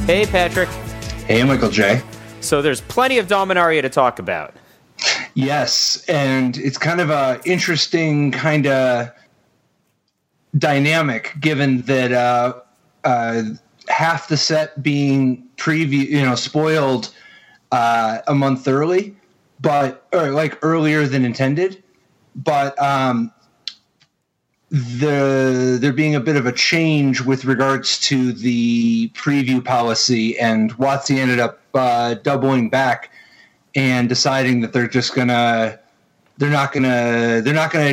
Hey, Patrick. Hey, Michael J. So there's plenty of Dominaria to talk about. Yes, and it's kind of a interesting kind of dynamic, given that half the set being spoiled a month early, earlier than intended, but there being a bit of a change with regards to the preview policy, and WotC ended up doubling back and deciding that they're not gonna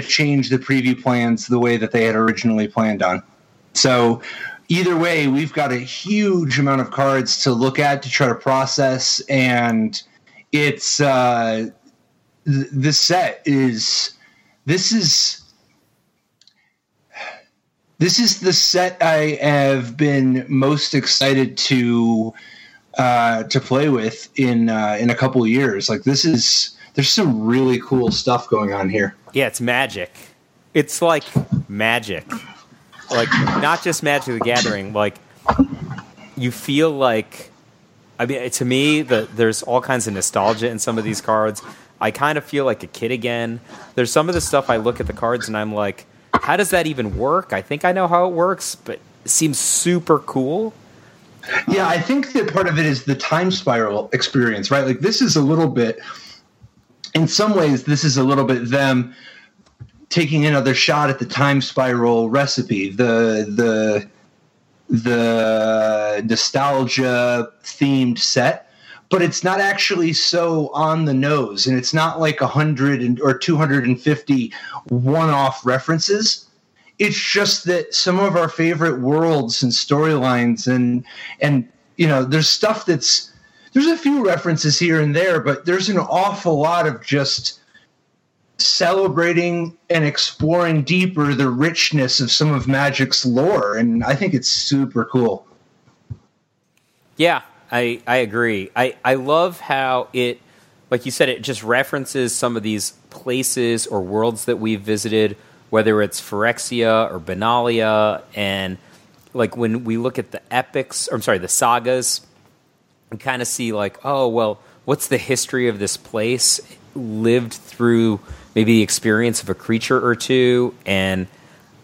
change the preview plans the way that they had originally planned on. So either way, we've got a huge amount of cards to look at, to try to process, and it's this is the set I have been most excited to play with in a couple of years. There's some really cool stuff going on here. Yeah, it's magic. It's like magic. Like, not just Magic the Gathering. Like, you feel like, to me, there's all kinds of nostalgia in some of these cards. I kind of feel like a kid again. There's some of the stuff I look at the cards and I'm like, how does that even work? I think I know how it works, but it seems super cool. Yeah, I think that part of it is the time spiral experience, right? Like, this is a little bit, in some ways, this is a little bit them taking another shot at the time spiral recipe, the nostalgia themed set, but it's not actually so on the nose, and it's not like 100 or 250 one-off references. It's just that some of our favorite worlds and storylines and there's stuff there's a few references here and there, but there's an awful lot of just celebrating and exploring deeper the richness of some of Magic's lore, and I think it's super cool. Yeah, I agree. I love how it, like you said, it just references some of these places or worlds that we've visited, whether it's Phyrexia or Benalia, and like when we look at the the sagas, we kind of see like, oh, well, what's the history of this place lived through maybe the experience of a creature or two, and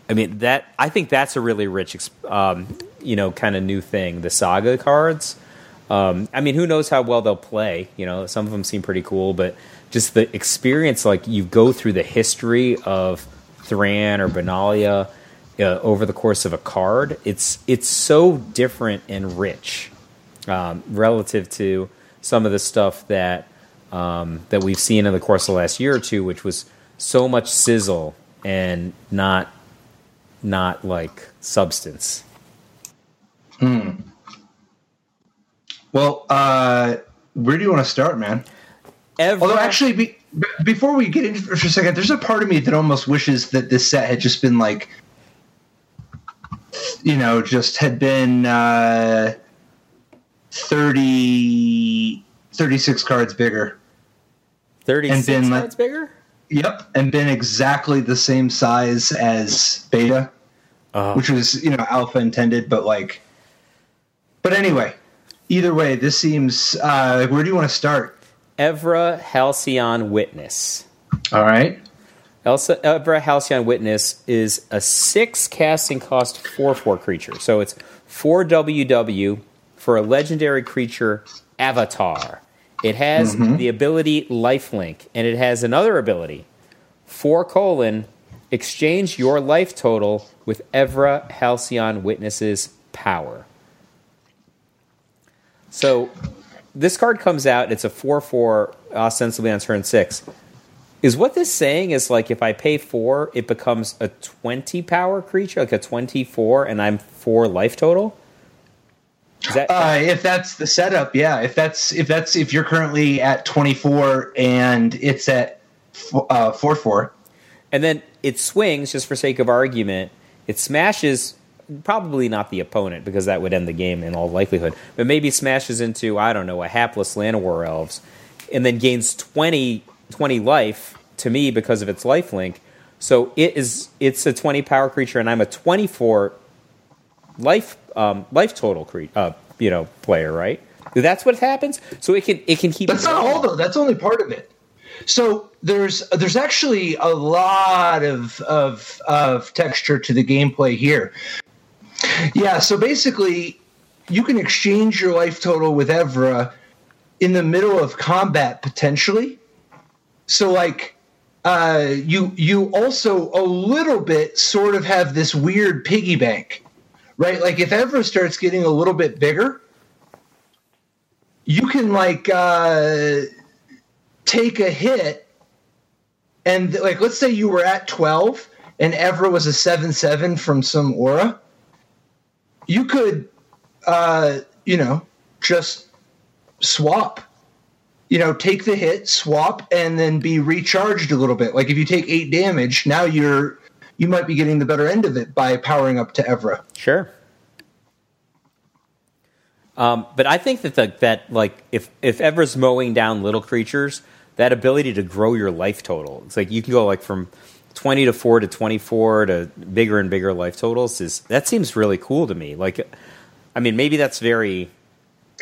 I think that's a really rich, kind of new thing. The saga cards. Who knows how well they'll play? Some of them seem pretty cool, but just the experience, like you go through the history of Thran or Benalia over the course of a card. It's so different and rich relative to some of the stuff that we've seen in the course of the last year or two, which was so much sizzle and not like substance. Well, where do you want to start, man? Although, actually, before we get into it for a second, there's a part of me that almost wishes that this set had just been like, just had been 36 cards bigger. 36 cards bigger? Yep, and been exactly the same size as Beta, which was, Alpha intended, but anyway. Either way, this seems... where do you want to start? Evra Halcyon Witness. All right. Evra Halcyon Witness is a 6 casting cost 4/4 creature. So it's 4 WW for a legendary creature, Avatar. It has the ability Lifelink, and it has another ability, 4: exchange your life total with Evra Halcyon Witness's power. So this card comes out, it's a 4/4, ostensibly on turn 6. Is what this saying is like if I pay 4, it becomes a 20 power creature, like a 24, and I'm 4 life total? Is that if that's the setup, yeah. If you're currently at 24 and it's at 4/4. And then it swings, just for sake of argument, it smashes... probably not the opponent, because that would end the game in all likelihood, but maybe smashes into, I don't know, a hapless Llanowar Elves, and then gains 20 life to me because of its lifelink. So it's a 20 power creature, and I'm a 24 life total player, right? That's what happens. So it can keep. That's not all though. That's only part of it. So there's actually a lot of texture to the gameplay here. Yeah. So basically, you can exchange your life total with Evra in the middle of combat potentially. So like, you also a little bit sort of have this weird piggy bank, right? Like if Evra starts getting a little bit bigger, you can like take a hit, and like let's say you were at 12 and Evra was a 7/7 from some aura, you could just swap. Take the hit, swap, and then be recharged a little bit. Like if you take 8 damage, now you might be getting the better end of it by powering up to Evra. Sure. But I think that if Evra's mowing down little creatures, that ability to grow your life total, it's like you can go like from 24 to 24 to bigger and bigger life totals. That seems really cool to me. Like, I mean, maybe that's very.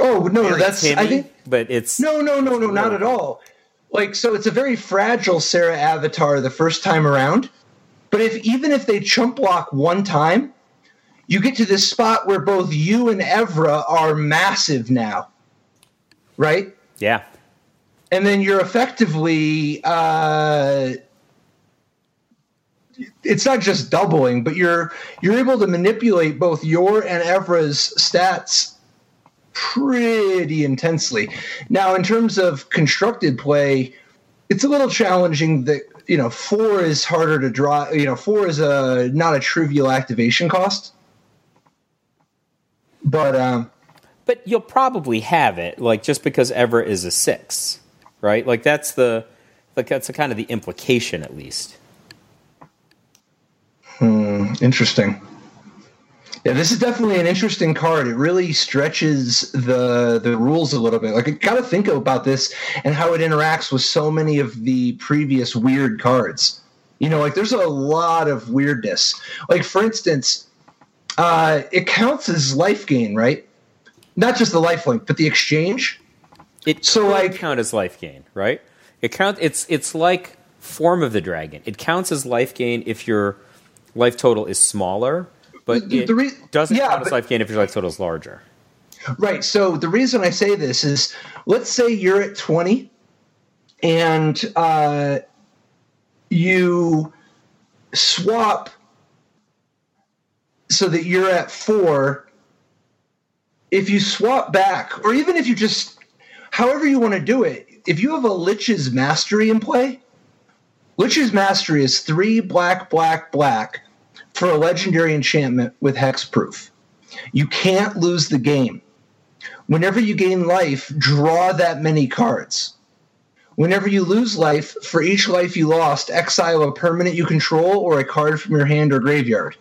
Oh no, that's timmy, I think. But it's no, not at all. Like, so it's a very fragile Sarah avatar the first time around. But even if they chump block one time, you get to this spot where both you and Evra are massive now, right? Yeah. And then you're effectively, it's not just doubling, but you're able to manipulate both your and Evra's stats pretty intensely. Now, in terms of constructed play, it's a little challenging that, 4 is harder to draw. 4 is not a trivial activation cost. But you'll probably have it, like, just because Evra is a 6, right? Like, that's the kind of the implication, at least. Interesting. Yeah, this is definitely an interesting card. It really stretches the rules a little bit. Like, I got to think about this and how it interacts with so many of the previous weird cards. There's a lot of weirdness. Like, for instance, it counts as life gain, right? Not just the life link, but the exchange. It could count as life gain, right? It's like Form of the Dragon. It counts as life gain if your life total is smaller. But it doesn't count as life gain if your life total is larger. Right. So the reason I say this is, let's say you're at 20 and you swap so that you're at 4. If you swap back, or even if you just, however you want to do it, if you have a Lich's Mastery in play, Lich's Mastery is 3 black, black, black, for a legendary enchantment with hexproof. You can't lose the game. Whenever you gain life, draw that many cards. Whenever you lose life, for each life you lost, exile a permanent you control or a card from your hand or graveyard.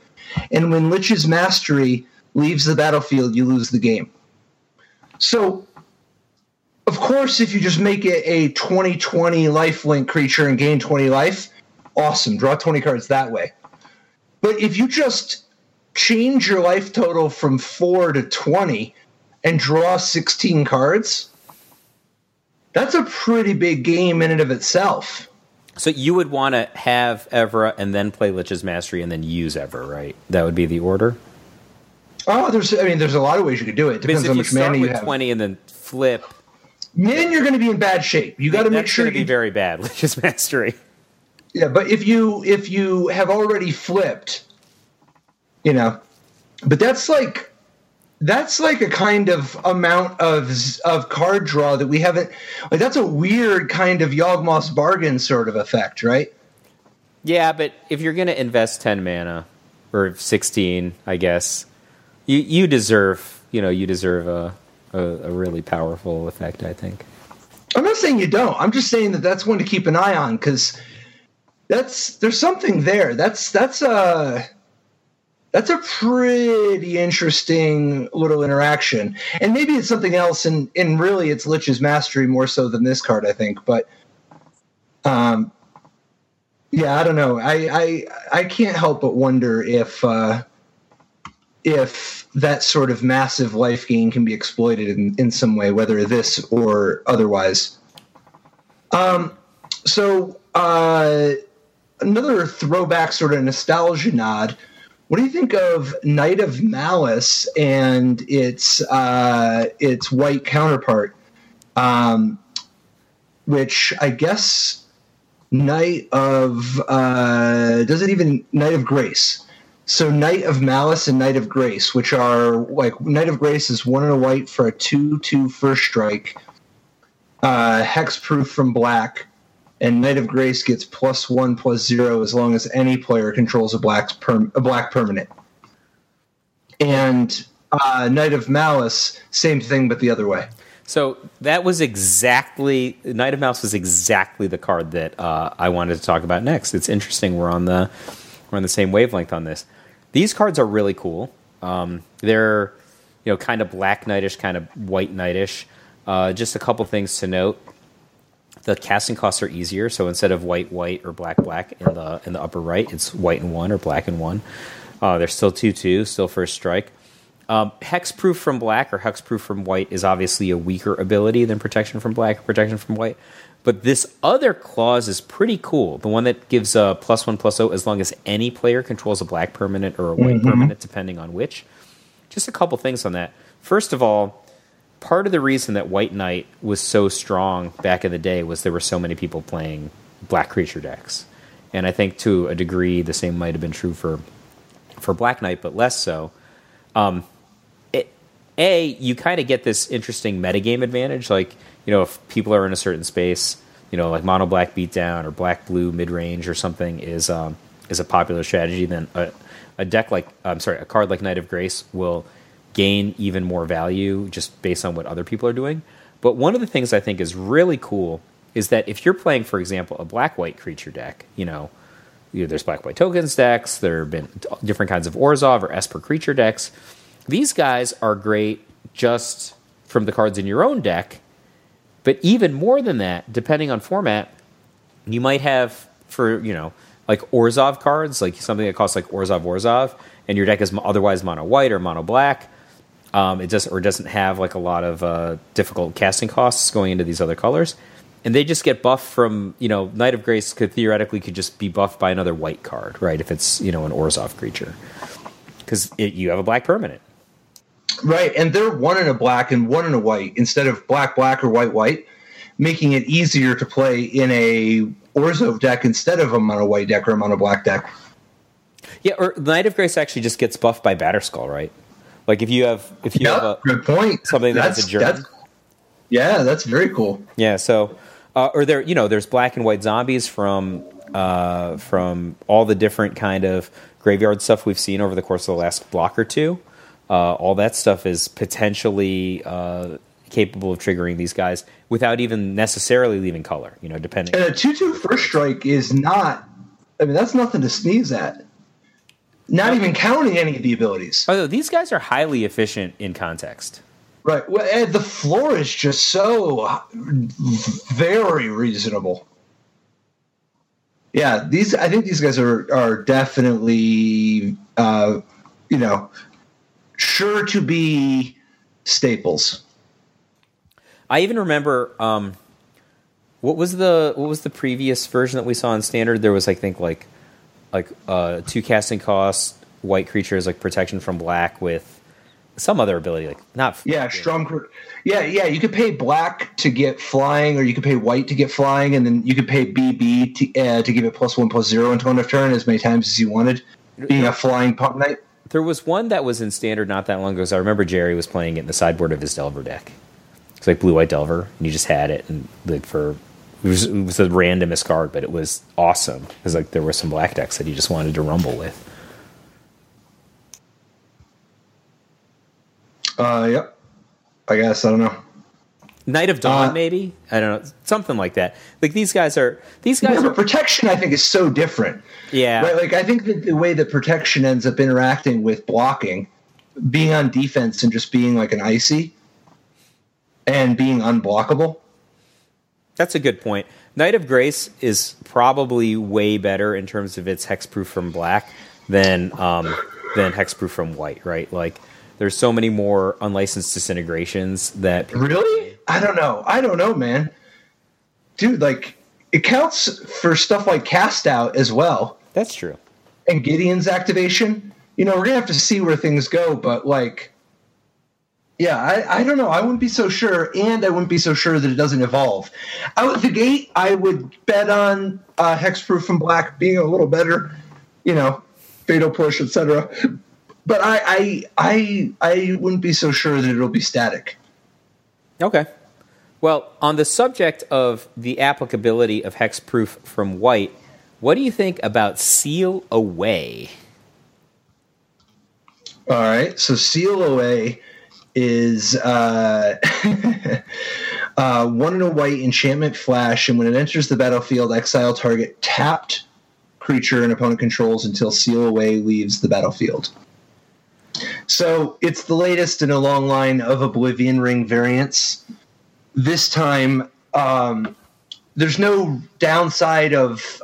And when Lich's Mastery leaves the battlefield, you lose the game. So, of course, if you just make it a 20/20 lifelink creature and gain 20 life, awesome. Draw 20 cards that way. But if you just change your life total from 4 to 20 and draw 16 cards, that's a pretty big game in and of itself. So you would want to have Evra and then play Lich's Mastery and then use Evra, right? That would be the order? Oh, there's a lot of ways you could do it. It depends on how much mana you have. If you start with 20 and then flip, then you're going to be in bad shape. You got to make sure that's going to be very bad, Lich's Mastery. Yeah, but if you have already flipped, but that's like a kind of amount of card draw that we haven't. Like, that's a weird kind of Yawgmoth's Bargain sort of effect, right? Yeah, but if you're going to invest 10 mana or 16, I guess you deserve a really powerful effect, I think. I'm not saying you don't. I'm just saying that's one to keep an eye on, because there's something there. That's a pretty interesting little interaction. And maybe it's something else, and really it's Lich's Mastery more so than this card, I think. But yeah, I don't know. I can't help but wonder if if that sort of massive life gain can be exploited in some way, whether this or otherwise. So another throwback sort of nostalgia nod. What do you think of Knight of Malice and its white counterpart, which I guess Knight of Grace. So Knight of Malice and Knight of Grace, which are like Knight of Grace is 1 and a white for a 2/2 first strike, hexproof from black, and Knight of Grace gets +1/+0 as long as any player controls a black permanent. And Knight of Malice, same thing but the other way. So that was exactly Knight of Malice was exactly the card that I wanted to talk about next. It's interesting we're on the same wavelength on this. These cards are really cool. They're kind of black knightish, kind of white knightish. Just a couple things to note. The casting costs are easier, so instead of white or black in the upper right, it's white and 1 or black and 1. They're still 2/2, still first strike. Hexproof from black or hexproof from white is obviously a weaker ability than protection from black or protection from white. But this other clause is pretty cool. The one that gives a +1/+0 as long as any player controls a black permanent or a white permanent, depending on which. Just a couple things on that. First of all, part of the reason that White Knight was so strong back in the day was there were so many people playing black creature decks. And I think to a degree the same might have been true for Black Knight, but less so. You kind of get this interesting metagame advantage. Like, if people are in a certain space, like mono black beatdown or black blue mid range or something is a popular strategy, then a card like Knight of Grace will gain even more value just based on what other people are doing. But one of the things I think is really cool is that if you're playing, for example, a black-white creature deck, there's black-white tokens decks, there have been different kinds of Orzhov or Esper creature decks. These guys are great just from the cards in your own deck, but even more than that, depending on format, you might have for, like Orzhov cards, like something that costs like Orzhov, and your deck is otherwise mono-white or mono-black. It doesn't have like a lot of difficult casting costs going into these other colors, and they just get buffed from Knight of Grace could just be buffed by another white card, right? If it's an Orzhov creature, because you have a black permanent, right? And they're 1 and a black and 1 and a white instead of black or white, making it easier to play in a Orzhov deck instead of a mono white deck or a mono black deck. Yeah, or Knight of Grace actually just gets buffed by Batterskull, right? Like if you have a good point, something that has a germ. That's very cool. Yeah, so or there's black and white zombies from all the different kind of graveyard stuff we've seen over the course of the last block or two. All that stuff is potentially capable of triggering these guys without even necessarily leaving color. Depending. And a 2/2 first strike is not. I mean, that's nothing to sneeze at. Not even counting any of the abilities. Although these guys are highly efficient in context. Right. Well, and the floor is just so very reasonable. Yeah, I think these guys are definitely sure to be staples. I even remember what was the previous version that we saw in Standard? There was I think like 2 casting costs, white creatures like protection from black with some other ability strong. Yeah. You could pay black to get flying, or you could pay white to get flying, and then you could pay BB to give it +1/+0 until end of turn as many times as you wanted. Being a flying pump knight. There was one that was in Standard not that long ago. So I remember Jerry was playing it in the sideboard of his Delver deck. It's like blue white Delver, and you just had it, and like it was the randomest card, but it was awesome because like there were some black decks that he just wanted to rumble with. Yep. I guess I don't know. Knight of Dawn, maybe, I don't know, something like that. Like these guys are. Protection, I think, is so different. Yeah. Right. Like I think that the way that protection ends up interacting with blocking, being on defense and just being like an icy, and being unblockable. That's a good point. Knight of Grace is probably way better in terms of its hexproof from black than than Hexproof from white, right? Like, there's so many more unlicensed disintegrations that... Really? I don't know, man. Dude, like, it counts for stuff like Cast Out as well. That's true. And Gideon's activation. We're going to have to see where things go, but, like... Yeah, I don't know. I wouldn't be so sure, and I wouldn't be so sure that it doesn't evolve. Out the gate, I would bet on Hexproof from black being a little better, Fatal Push, etc. But I wouldn't be so sure that it'll be static. Okay. Well, on the subject of the applicability of Hexproof from white, what do you think about Seal Away? All right, so Seal Away is 1 and a white enchantment flash, and when it enters the battlefield, exile target tapped creature an opponent controls until Seal Away leaves the battlefield. So it's the latest in a long line of Oblivion Ring variants. This time, there's no downside of...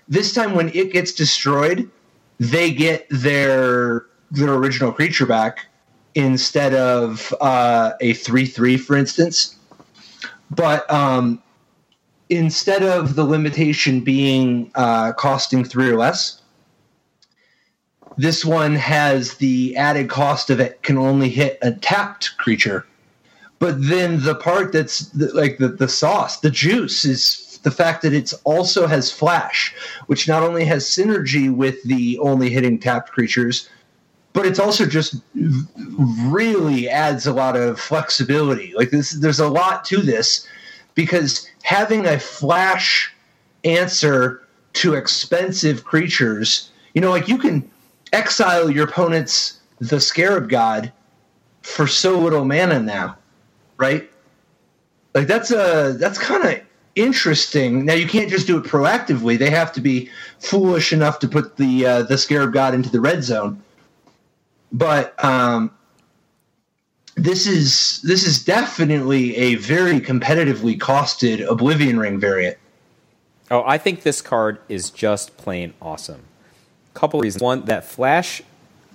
This time when it gets destroyed, they get their original creature back, instead of a 3/3, for instance. But instead of the limitation being costing 3 or less, this one has the added cost of it can only hit a tapped creature. But then the part that's the sauce, the juice, is the fact that it also has flash, which not only has synergy with the only hitting tapped creatures, but it's also just really adds a lot of flexibility. Like there's a lot to this, because having a flash answer to expensive creatures, you can exile your opponent's the Scarab God for so little mana now, right? Like that's kind of interesting. Now you can't just do it proactively. They have to be foolish enough to put the Scarab God into the red zone. But this is definitely a very competitively costed Oblivion Ring variant. Oh, I think this card is just plain awesome. Couple reasons. One, that flash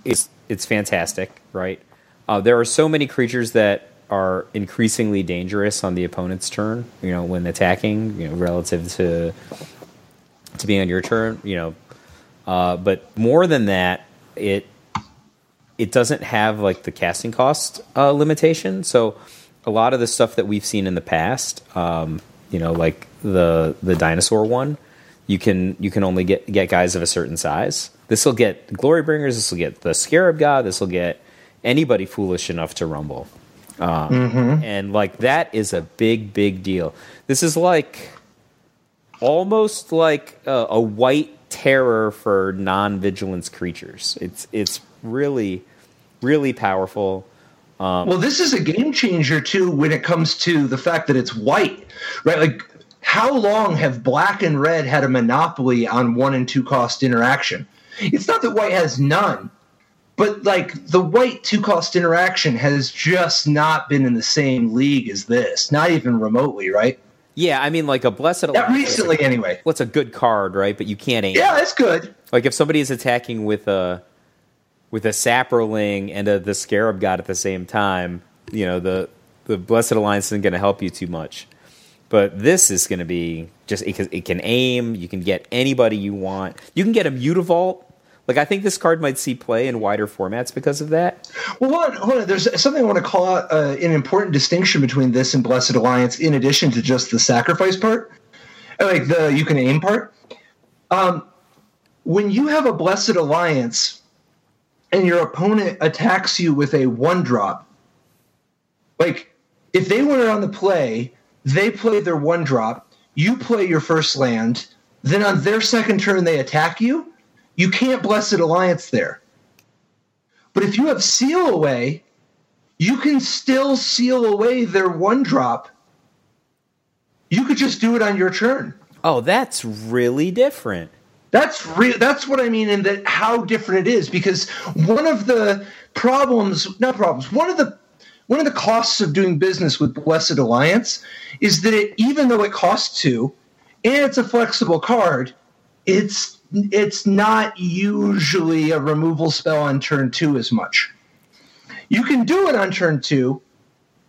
it's fantastic, right? There are so many creatures that are increasingly dangerous on the opponent's turn, when attacking, relative to being on your turn, but more than that, it doesn't have like the casting cost limitation. So a lot of the stuff that we've seen in the past, like the dinosaur one, you can only get guys of a certain size. This will get Glorybringers. This will get the Scarab God. This will get anybody foolish enough to rumble. And like that is a big deal. This is like almost like a white terror for non-vigilance creatures. It's really powerful. Well, this is a game changer too when it comes to the fact that it's white, right? Like, how long have black and red had a monopoly on 1 and 2 cost interaction? It's not that white has none, but like the white 2 cost interaction has just not been in the same league as this, not even remotely, right? Yeah, I mean, like a Blessed Alliance. Not recently, anyway. What's a good card, right? But you can't aim. Yeah, it's good. Like if somebody is attacking with a Saproling and the Scarab God at the same time, the Blessed Alliance isn't going to help you too much. But this is going to be just because it can aim. You can get anybody you want. You can get a Mutavault. Like, I think this card might see play in wider formats because of that. Well, hold on. There's something I want to call out, an important distinction between this and Blessed Alliance, in addition to just the sacrifice part, like the you can aim part. When you have a Blessed Alliance and your opponent attacks you with a 1-drop, like, if they went on the play, they play their 1-drop, you play your first land, then on their second turn they attack you, you can't Blessed Alliance there. But if you have Seal Away, you can still seal away their 1-drop. You could just do it on your turn. Oh, that's really different. That's what I mean, in that how different it is, because one of the one of the costs of doing business with Blessed Alliance is that even though it costs 2 and it's a flexible card, it's it's not usually a removal spell on turn 2 as much. You can do it on turn 2,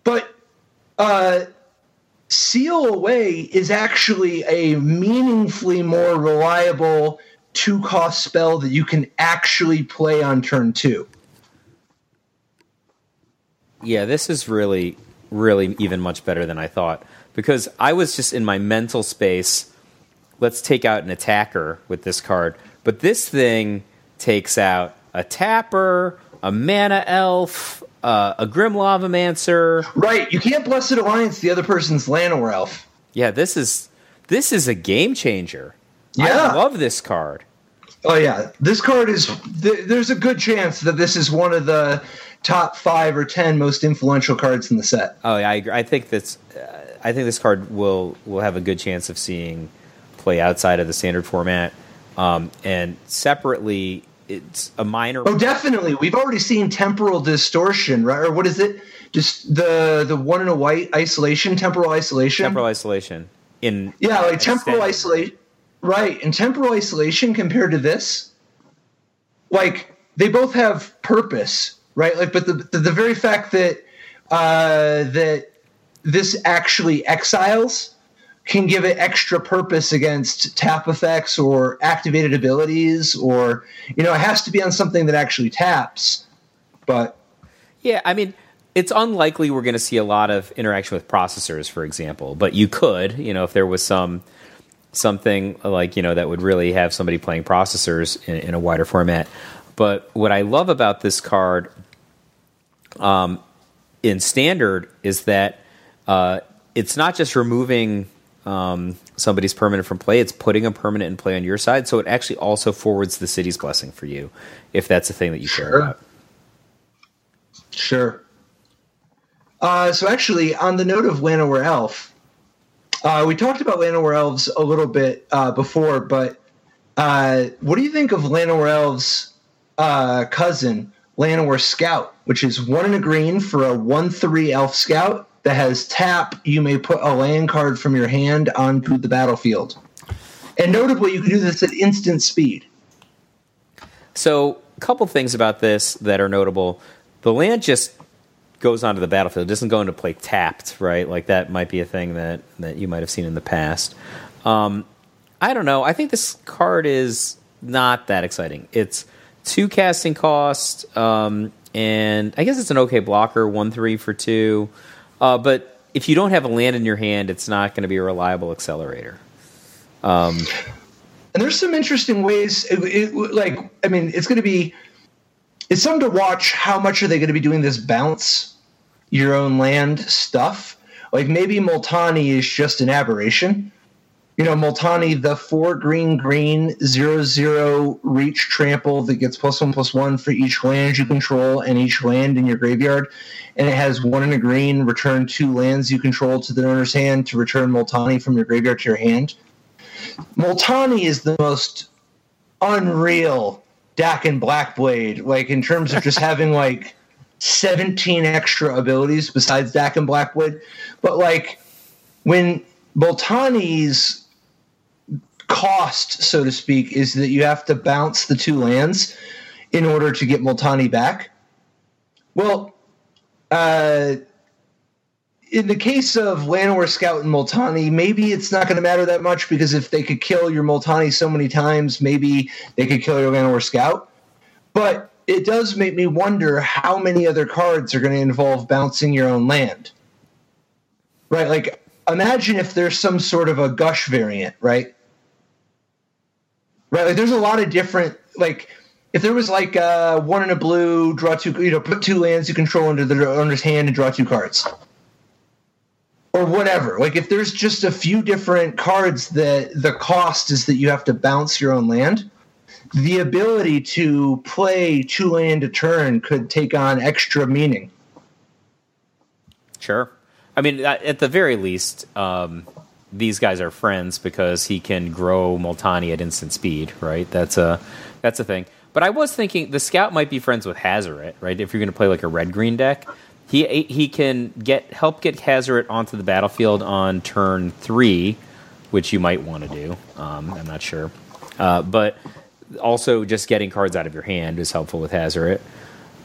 but Seal Away is actually a meaningfully more reliable 2-cost spell that you can actually play on turn 2. Yeah, this is really, really even much better than I thought. Because I was just in my mental space, let's take out an attacker with this card. But this thing takes out a tapper, a mana elf, a Grim Lavamancer. Right, you can't Blessed Alliance the other person's Llanowar elf. Yeah, this is a game changer. Yeah. I love this card. Oh yeah, this card is. There's a good chance that this is one of the top 5 or 10 most influential cards in the set. Oh yeah, I agree. I think this card will have a good chance of seeing play outside of the standard format, and separately, it's a minor. Oh, definitely. We've already seen Temporal Distortion, right? Or what is it? Just the 1 in a white isolation, Temporal Isolation. Temporal Isolation like Temporal Isolation. Right, and Temporal Isolation compared to this, like, they both have purpose, right? Like, but the very fact that that this actually exiles can give it extra purpose against tap effects or activated abilities, or, it has to be on something that actually taps. But yeah, I mean, it's unlikely we're going to see a lot of interaction with processors, for example, but you could, if there was something like, that would really have somebody playing processors in a wider format. But what I love about this card in Standard is that it's not just removing somebody's permanent from play, it's putting a permanent in play on your side, so it actually also forwards the City's Blessing for you, if that's a thing that you care about. Sure. So actually, on the note of Llanowar Elf, we talked about Llanowar Elves a little bit before, but what do you think of Llanowar Elves' cousin, Llanowar Scout, which is 1 in a green for a 1/3 Elf Scout that has tap? You may put a land card from your hand onto the battlefield. And notably, you can do this at instant speed. So, a couple things about this that are notable. The land just goes onto the battlefield. It doesn't go into play tapped, right? Like, that might be a thing that you might have seen in the past. I don't know. I think this card is not that exciting. It's 2 casting cost, and I guess it's an okay blocker, 1/3 for 2. But if you don't have a land in your hand, it's not going to be a reliable accelerator. And there's some interesting ways. It's going to be. It's something to watch. How much are they going to be doing this bounce your own land stuff? Like, maybe Multani is just an aberration. Multani, the 4 green 0/0 reach trample that gets +1/+1 for each land you control and each land in your graveyard, and it has 1 in a green, return 2 lands you control to the owner's hand to return Multani from your graveyard to your hand. Multani is the most unreal Dak and Blackblade, like, in terms of just having, like, 17 extra abilities besides Dak and Blackblade. But, like, when Multani's cost, so to speak, is that you have to bounce the 2 lands in order to get Multani back. Well, in the case of Llanowar Scout and Multani, maybe it's not going to matter that much, because if they could kill your Multani so many times, maybe they could kill your Llanowar Scout. But it does make me wonder how many other cards are going to involve bouncing your own land. Right? Like, imagine if there's some sort of a Gush variant, right? Right? Like, there's a lot of different, like, if there was, like, 1 in a blue, draw 2, put 2 lands you control into the owner's hand and draw 2 cards. Or whatever. Like, if there's just a few different cards that the cost is that you have to bounce your own land, the ability to play 2 land a turn could take on extra meaning. Sure. I mean, at the very least, these guys are friends because he can grow Multani at instant speed, right? That's a thing. But I was thinking the Scout might be friends with Hazoret, right? If you're going to play like a red-green deck, he can help get Hazoret onto the battlefield on turn 3, which you might want to do. I'm not sure. But also just getting cards out of your hand is helpful with Hazoret.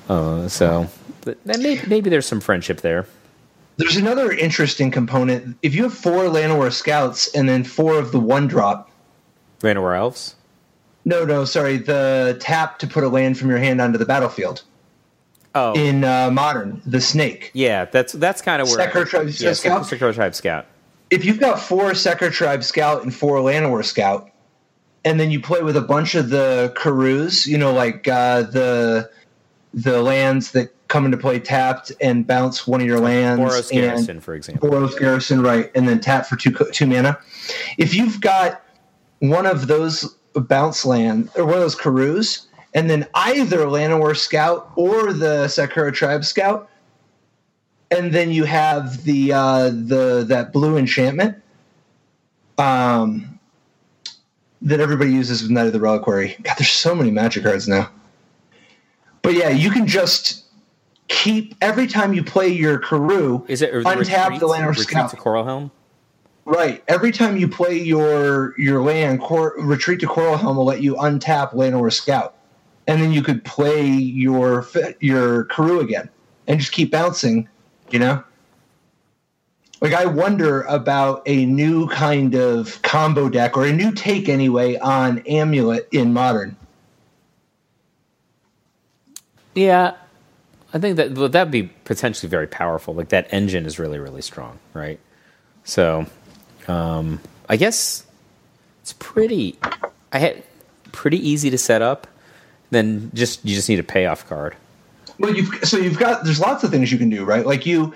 But maybe there's some friendship there. There's another interesting component. If you have 4 Llanowar Scouts and then 4 of the 1-drop... Llanowar Elves? No, sorry. The tap to put a land from your hand onto the battlefield. Oh. In Modern, the Snake. Yeah, that's kind of where... Sekar Tribe Scout? Sekar Tribe Scout. If you've got 4 Sekar Tribe Scout and 4 Llanowar Scout, and then you play with a bunch of the Karus, like the lands that come into play tapped and bounce one of your lands. Boros Garrison, for example. Boros Garrison, right, and then tap for 2 mana. If you've got one of those bounce land, or one of those Karus, and then either Llanowar Scout or the Sakura Tribe Scout, and then you have that blue enchantment that everybody uses with Knight of the Reliquary. God, there's so many Magic cards now. But yeah, you can just keep, every time you play your Karu, untap the Llanowar Scout. Retreat to Coral Helm? Right. Every time you play your land, Retreat to Coral Helm will let you untap Llanowar Scout. And then you could play your Karu again and just keep bouncing, Like, I wonder about a new kind of combo deck, or a new take anyway, on Amulet in Modern. Yeah, I think that'd be potentially very powerful. Like, that engine is really, really strong, right? So, I guess it's pretty easy to set up. Then you just need a payoff card. Well, there's lots of things you can do, right? Like you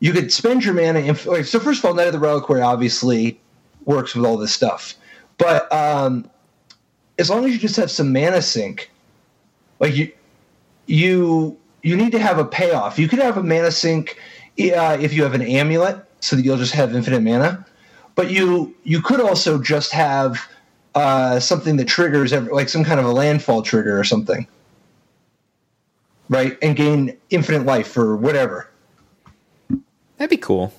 could spend your mana. So first of all, Knight of the Reliquary obviously works with all this stuff, but as long as you just have some mana sink, like you need to have a payoff. You could have a mana sink if you have an amulet, so that you'll just have infinite mana. But you could also just have something that triggers, like some kind of a landfall trigger or something, right? And gain infinite life or whatever. That'd be cool.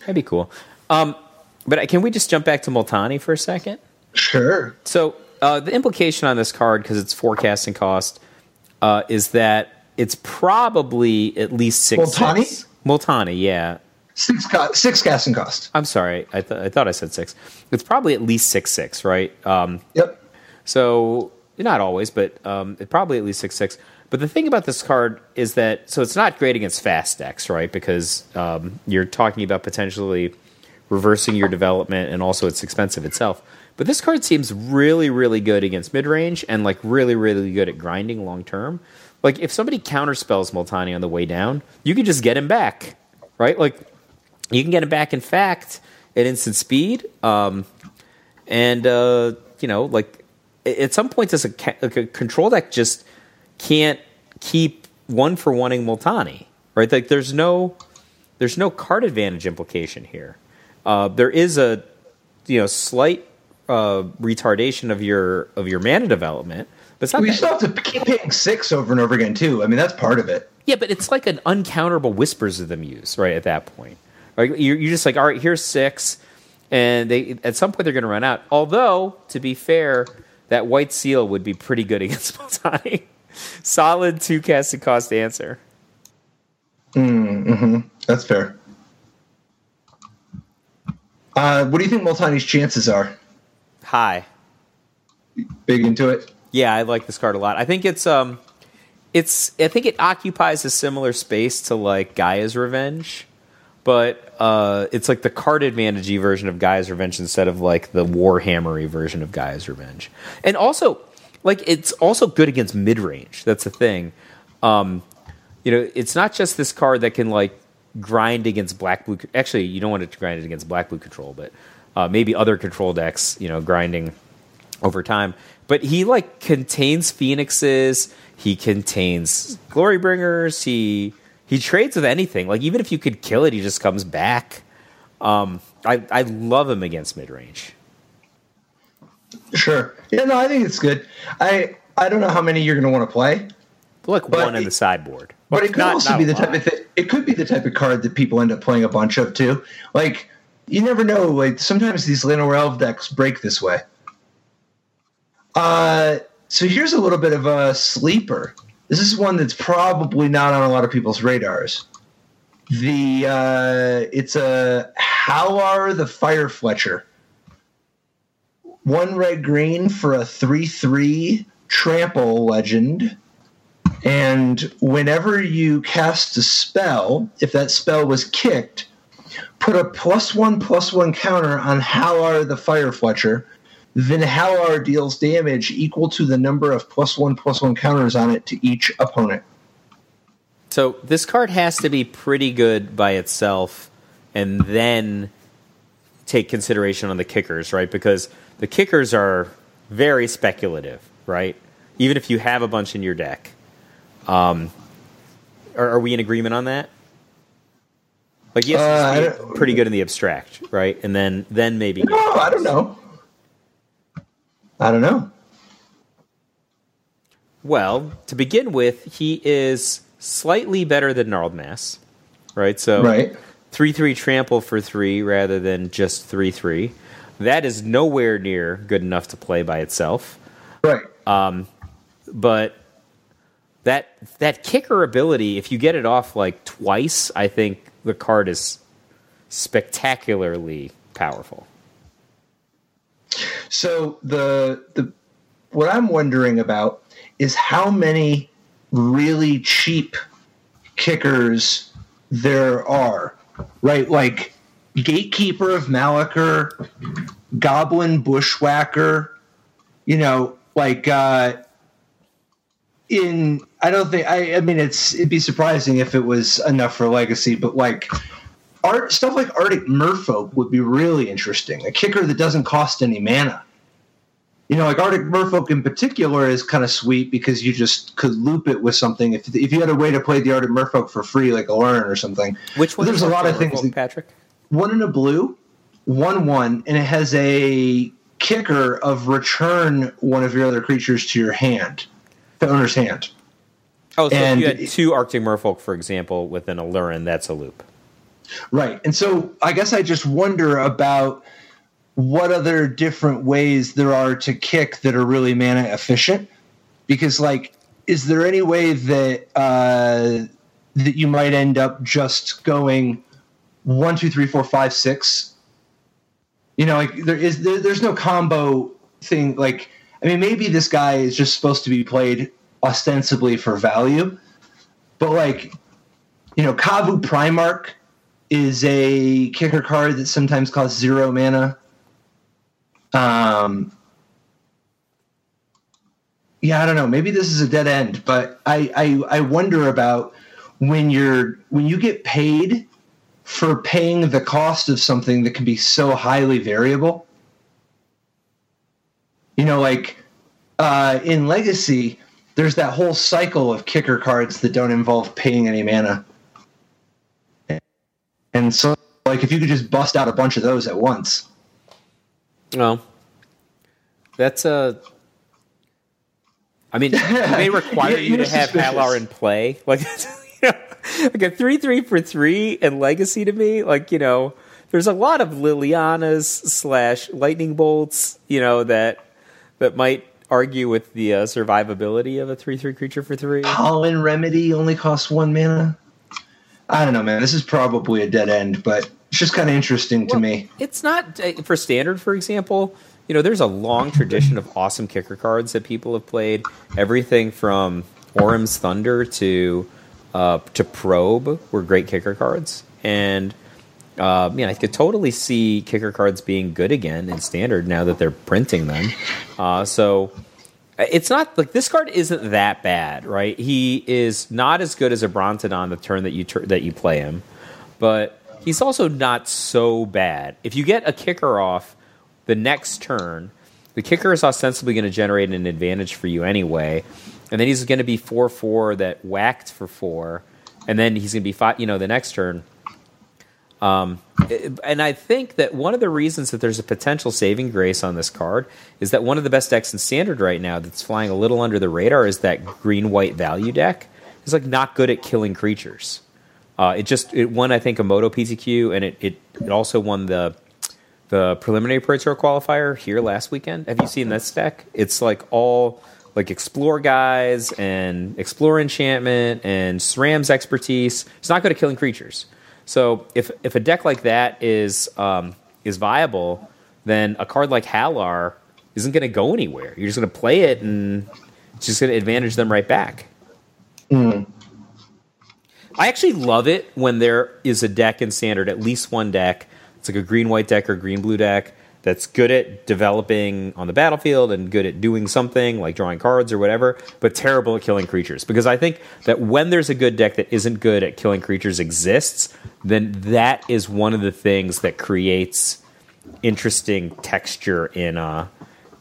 But can we just jump back to Multani for a second? Sure. So the implication on this card, because it's forecasting cost, is that it's probably at least 6. Multani, yeah. 6 casting cost. I'm sorry, I thought I said 6. It's probably at least 6/6, right? Yep. So not always, but it probably at least 6/6. But the thing about this card is that it's not great against fast decks, right? Because you're talking about potentially reversing your development, and also it's expensive itself. But this card seems really, really good against mid-range, and like really, really good at grinding long term. Like, if somebody counterspells Multani on the way down, you can just get him back, right? Like, you can get him back, in fact, at instant speed. Like, at some point, a control deck just can't keep 1-for-1ing Multani, right? Like, there's no card advantage implication here. There is a slight retardation of your mana development, but it's not. You still have to keep paying 6 over and over again too. I mean, that's part of it. Yeah, but it's like an uncounterable Whispers of the Muse, right? At that point, like you're just like, all right, here's 6, and at some point they're going to run out. Although, to be fair, that White Seal would be pretty good against Multani. Solid 2 casting cost answer. That's fair. What do you think Multani's chances are? High. Big into it? Yeah, I like this card a lot. I think I think it occupies a similar space to like Gaea's Revenge, but it's like the card advantage-y version of Gaea's Revenge instead of like the Warhammer-y version of Gaea's Revenge. And also, like, it's also good against mid-range. That's the thing. It's not just this card that can like grind against black-blue. Actually, you don't want it to grind it against black-blue control, but maybe other control decks, grinding over time. But he like contains Phoenixes. He contains Glorybringers. He trades with anything. Like, even if you could kill it, he just comes back. I love him against mid-range. Sure. Yeah, no, I think it's good. I don't know how many you're going to want to play. Look, one in the sideboard. But it could also be the type of thing. It could be the type of card that people end up playing a bunch of too. Like, you never know. Like, sometimes these Llanowar Elf decks break this way. So here's a little bit of a sleeper. This is one that's probably not on a lot of people's radars. It's a Hallar the Firefletcher. 1 red-green for a 3/3 trample legend. And whenever you cast a spell, if that spell was kicked, put a +1/+1 counter on Hallar the Firefletcher. Then Hallar deals damage equal to the number of +1/+1 counters on it to each opponent. So this card has to be pretty good by itself, and then take consideration on the kickers, right? Because the kickers are very speculative, right? Even if you have a bunch in your deck. Are we in agreement on that? Like, yes, it's pretty good in the abstract, right? And then maybe... No, I don't know. Well, to begin with, he is slightly better than Gnarled Mass, right? So, 3/3 trample for 3 rather than just 3/3. That is nowhere near good enough to play by itself. Right. But that kicker ability, if you get it off like twice, I think the card is spectacularly powerful. So what I'm wondering about is how many really cheap kickers there are, right? Like Gatekeeper of Malachor, Goblin Bushwhacker, it'd be surprising if it was enough for Legacy, but like stuff like Arctic Merfolk would be really interesting. A kicker that doesn't cost any mana. Like Arctic Merfolk in particular is kind of sweet because you just could loop it with something. If you had a way to play the Arctic Merfolk for free, like a learn or something. Which one? There's a lot of things. Patrick? 1 in a blue, 1/1, and it has a kicker of return one of your other creatures to your hand, the owner's hand. Oh, so if you had 2 Arctic Merfolk, for example, within a Lurin, that's a loop. Right. And so I guess I just wonder about what other different ways there are to kick that are really mana efficient. Because, is there any way that that you might end up just going 1, 2, 3, 4, 5, 6? There's no combo thing. Maybe this guy is just supposed to be played ostensibly for value, but Kavu Primarch is a kicker card that sometimes costs 0 mana. I don't know. Maybe this is a dead end, but I wonder about when you get paid for paying the cost of something that can be so highly variable. In Legacy, there's that whole cycle of kicker cards that don't involve paying any mana. And so, if you could just bust out a bunch of those at once. No. That's it may require you to have Hallar in play. Like a 3/3 for 3 in Legacy to me, there's a lot of Lilianas / Lightning Bolts, that might argue with the survivability of a 3/3 creature for 3. Pollen Remedy only costs 1 mana. I don't know, man. This is probably a dead end, but it's just kind of interesting to me. It's not for Standard, for example. There's a long tradition of awesome kicker cards that people have played. Everything from Orem's Thunder to Probe were great kicker cards, and I could totally see kicker cards being good again in Standard now that they're printing them. So it's not this card isn't that bad, right? He is not as good as a Brontodon the turn that you play him, but he's also not so bad. If you get a kicker off the next turn, the kicker is ostensibly going to generate an advantage for you anyway, and then he's going to be 4/4 that whacked for 4, and then he's going to be 5, the next turn. And I think that one of the reasons that there's a potential saving grace on this card is that one of the best decks in Standard right now that's flying a little under the radar is that green-white value deck. It's not good at killing creatures. It won, I think, a Moto PTQ, and it also won the the preliminary Pro Tour qualifier here last weekend. Have you seen this deck? It's like all like Explore guys and Explore enchantment and SRAM's expertise. It's not good at killing creatures. So if a deck like that is viable, then a card like Hallar isn't going to go anywhere. You're just going to play it, and it's just going to advantage them right back. Mm. I actually love it when there is a deck in Standard, at least one deck. It's like a green-white deck or green-blue deck that's good at developing on the battlefield and good at doing something like drawing cards or whatever, but terrible at killing creatures. Because I think that when there's a good deck that isn't good at killing creatures exists, then that is one of the things that creates interesting texture in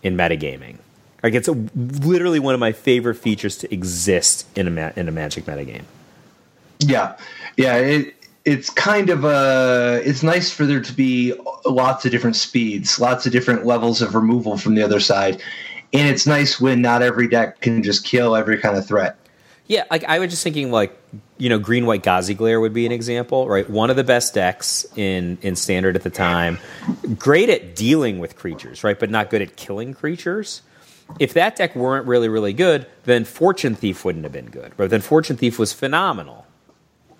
metagaming. Like it's literally one of my favorite features to exist in a Magic metagame. Yeah. It's kind of it's nice for there to be lots of different speeds, lots of different levels of removal from the other side. And it's nice when not every deck can just kill every kind of threat. Yeah, like I was just thinking green-white Ghazi Glare would be an example, right? One of the best decks in Standard at the time. Great at dealing with creatures, right? But not good at killing creatures. If that deck weren't really, really good, then Fortune Thief wouldn't have been good. But then Fortune Thief was phenomenal.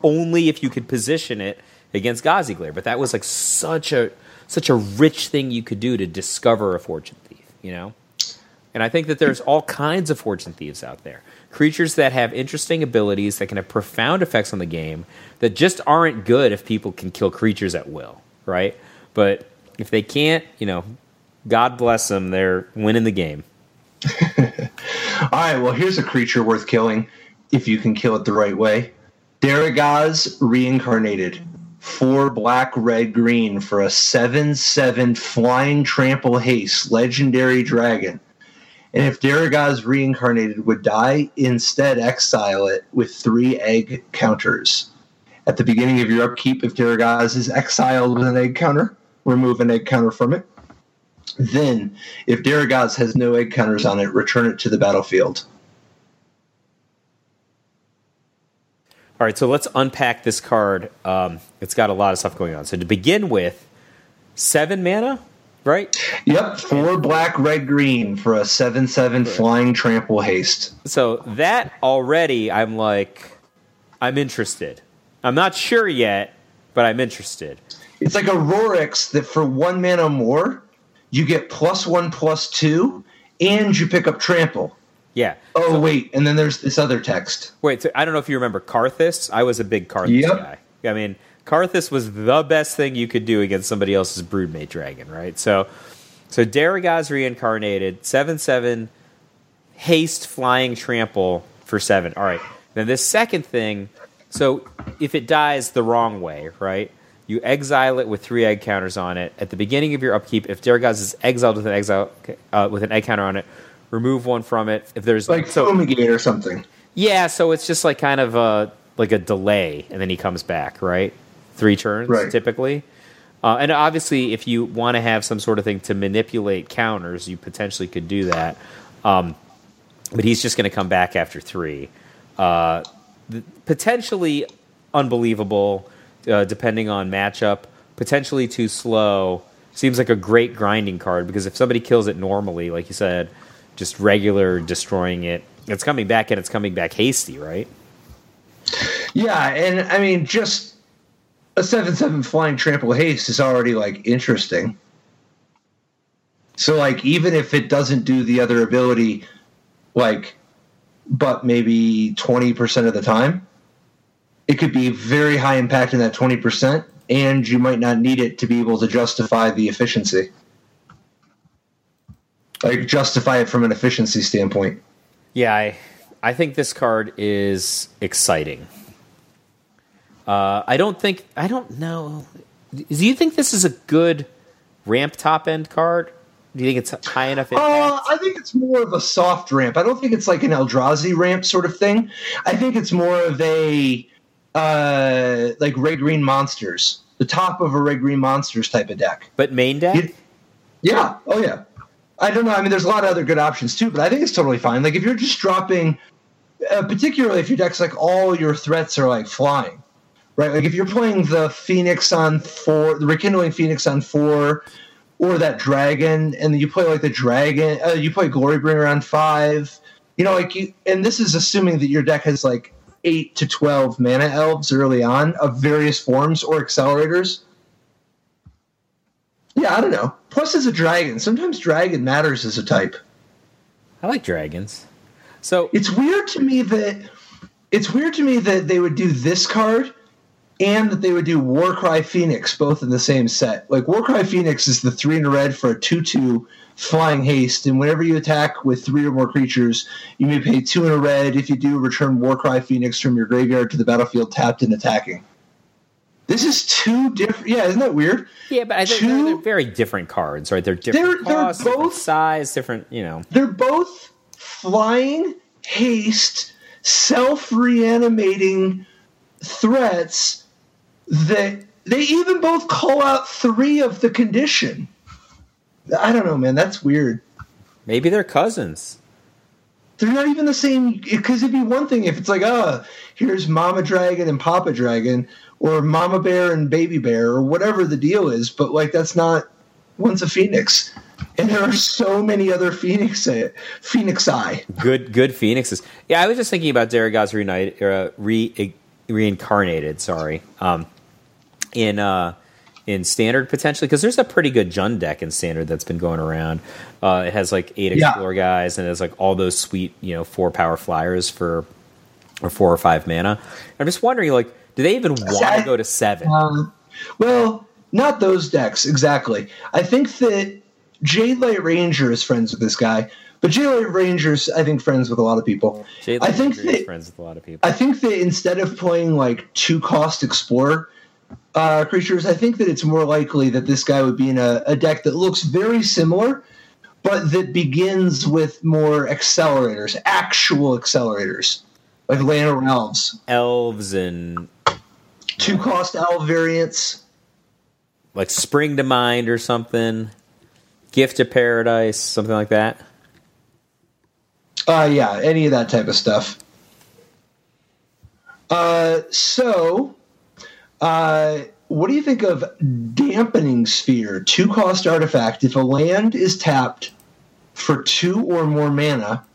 Only if you could position it against Ghazi Glare. But that was like such a rich thing you could do to discover a Fortune Thief, you know? And I think that there's all kinds of Fortune Thieves out there. Creatures that have interesting abilities that can have profound effects on the game that just aren't good if people can kill creatures at will, right? But if they can't, God bless them, they're winning the game. All right, well, here's a creature worth killing if you can kill it the right way. Darigaaz Reincarnated. 4 black, red, green for a 7/7 flying trample haste legendary dragon. And if Darigaaz Reincarnated would die, instead exile it with 3 egg counters. At the beginning of your upkeep, if Darigaaz is exiled with an egg counter, remove an egg counter from it. Then, if Darigaaz has no egg counters on it, return it to the battlefield. All right, so let's unpack this card. It's got a lot of stuff going on. So to begin with, 7 mana, right? Yep, 4 black, red, green for a 7/7 flying trample haste. So that already, I'm interested. I'm not sure yet, but I'm interested. It's like a Rorix that for 1 mana more, you get +1/+2, and you pick up trample. Yeah. Oh, wait, and then there's this other text. Wait, so I don't know if you remember Karthus. I was a big Karthus guy. I mean, Karthus was the best thing you could do against somebody else's Broodmate Dragon, right? So Darigaaz Reincarnated, 7/7, haste, flying, trample for 7. All right. Then this second thing, so if it dies the wrong way, right, you exile it with 3 egg counters on it. At the beginning of your upkeep, if Darigaaz is exiled with an egg counter on it, remove 1 from it. If there's Fumigate or something. Yeah, so it's just like kind of like a delay, and then he comes back, right? 3 turns, typically. And obviously, if you want to have some sort of thing to manipulate counters, you potentially could do that. But he's just going to come back after 3. Potentially unbelievable, depending on matchup. Potentially too slow. Seems like a great grinding card, because if somebody kills it normally, like you said, just regular destroying it, it's coming back, and it's coming back hasty, right? Yeah, and I mean, just a 7/7 flying trample haste is already, interesting. So, even if it doesn't do the other ability, but maybe 20% of the time, it could be very high impact in that 20%, and you might not need it to be able to justify the efficiency. Justify it from an efficiency standpoint. Yeah, I think this card is exciting. I don't know. Do you think this is a good ramp top end card? Do you think it's high enough impact? I think it's more of a soft ramp. I don't think it's like an Eldrazi ramp sort of thing. I think it's more of a red green monsters, the top of a red green monsters type of deck. But main deck? Yeah. Oh yeah. I don't know. I mean, there's a lot of other good options too, but I think it's totally fine. If you're just dropping, particularly if your deck's all your threats are flying, right? If you're playing the Phoenix on 4, the Rekindling Phoenix on 4, or that dragon, and then you play like the dragon. You play Glorybringer on 5. You know, like and this is assuming that your deck has like 8 to 12 mana elves early on of various forms or accelerators. Yeah, I don't know. Plus, as a dragon, sometimes dragon matters as a type. I like dragons. So it's weird to me that they would do this card and that they would do Warcry Phoenix both in the same set. Like Warcry Phoenix is the 3 in a red for a 2/2 flying haste, and whenever you attack with 3 or more creatures, you may pay 2 in a red. If you do, return Warcry Phoenix from your graveyard to the battlefield tapped and attacking. This is 2 different. Yeah, isn't that weird? Yeah, but I think they're very different cards, right? They're different costs, they're both different size, different. They're both flying haste, self-reanimating threats that they even both call out 3 of the condition. I don't know, man. That's weird. Maybe they're cousins. They're not even the same, because it'd be one thing if it's like, here's Mama Dragon and Papa Dragon, or Mama Bear and Baby Bear, or whatever the deal is, but like that's not, one's a Phoenix. And there are so many other Phoenixi. Good Phoenixes. Yeah, I was just thinking about Darigaaz Reincarnated, in Standard potentially, because there's a pretty good Jund deck in Standard that's been going around. It has like 8 Explore guys, and it has like all those sweet 4 power flyers for 4 or 5 mana. I'm just wondering, like, do they even want to go to 7? Well, not those decks exactly. I think that Jade Light Ranger is friends with this guy, but Jade Light Ranger's, I think, friends with a lot of people. Jade Light Ranger is friends with a lot of people. I think that instead of playing like 2-cost Explorer creatures, I think that it's more likely that this guy would be in a deck that looks very similar, but that begins with more accelerators, actual accelerators, like Llanowar Elves and 2-cost elf variants, like Spring to Mind or something, Gift of Paradise, something like that. Yeah, any of that type of stuff. What do you think of Dampening Sphere? 2-cost artifact. If a land is tapped for 2 or more mana,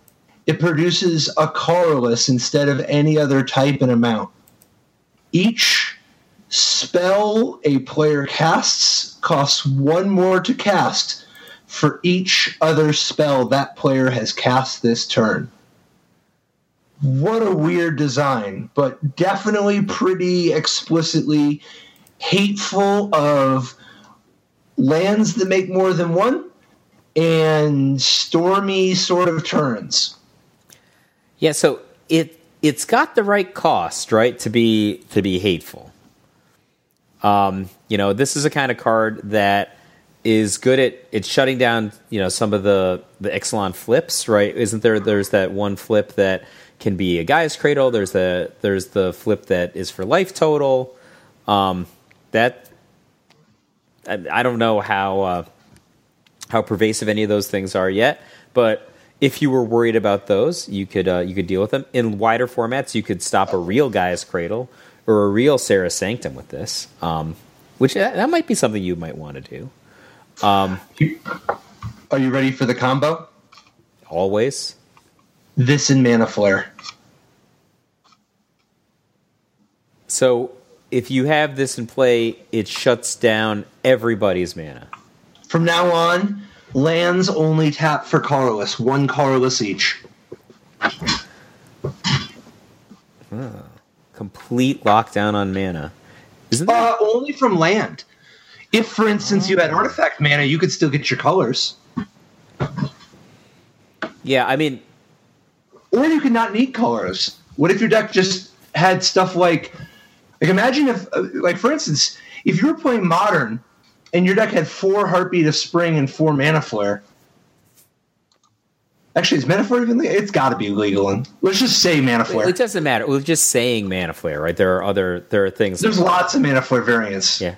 it produces a colorless instead of any other type and amount. Each spell a player casts costs 1 more to cast for each other spell that player has cast this turn. What a weird design, but definitely pretty explicitly hateful of lands that make more than 1 and stormy sort of turns. Yeah, so it's got the right cost, right, to be hateful. This is a kind of card that is good at shutting down, some of the Ixalan flips, right? Isn't there? There's that one flip that can be a Gaia's Cradle. There's the flip that is for life total. That I don't know how pervasive any of those things are yet, but if you were worried about those, you could deal with them. In wider formats, you could stop a real Gaia's Cradle or a real Sarah Sanctum with this, which that might be something you might want to do. Are you ready for the combo? Always. This and Mana Flare. So if you have this in play, it shuts down everybody's mana. From now on, lands only tap for colorless. 1 colorless each. Complete lockdown on mana. Isn't that only from land. If, for instance, you had artifact mana, you could still get your colors. Yeah, I mean... Or you could not need colors. What if your deck just had stuff like imagine if, for instance, if you were playing Modern and your deck had 4 Heartbeat of Spring and 4 Mana Flare. Actually, is Mana Flare even legal? It's got to be legal. And let's just say Mana Flare. It doesn't matter. We're just saying Mana Flare, right? There are things. There's lots of Mana Flare variants. Yeah.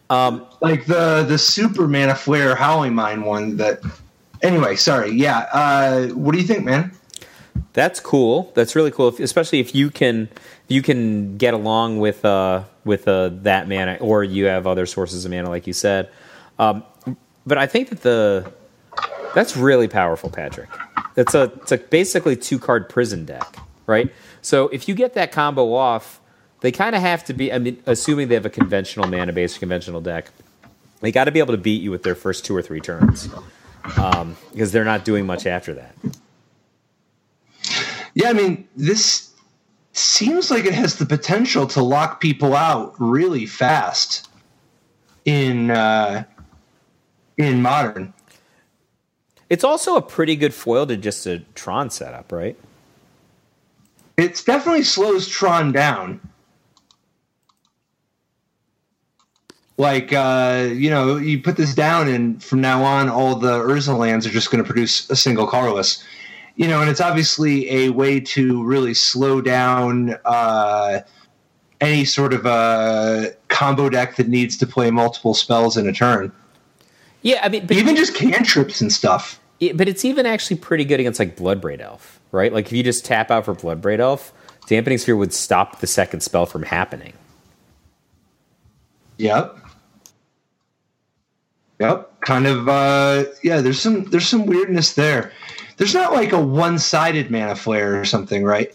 Like the Super Mana Flare Howling Mine one that... Anyway, sorry. Yeah. What do you think, man? That's cool. That's really cool, especially if you can get along with that mana, or you have other sources of mana, like you said. But I think that that's really powerful, Patrick. It's a basically 2-card prison deck, right? So if you get that combo off, they kind of have to be, I mean, assuming they have a conventional mana-based conventional deck, they got to be able to beat you with their first 2 or 3 turns, because they're not doing much after that. Yeah, I mean, this seems like it has the potential to lock people out really fast in Modern. It's also a pretty good foil to just a Tron setup, right? It definitely slows Tron down. Like, you put this down, and from now on, all the Urza lands are just going to produce a single colorless. And it's obviously a way to really slow down any sort of a combo deck that needs to play multiple spells in a turn. Yeah, I mean... even just cantrips and stuff. But it's even actually pretty good against, like, Bloodbraid Elf, right? Like, if you just tap out for Bloodbraid Elf, Dampening Sphere would stop the second spell from happening. Yep. Kind of, there's some weirdness there. There's not like a one-sided mana flare or something, right?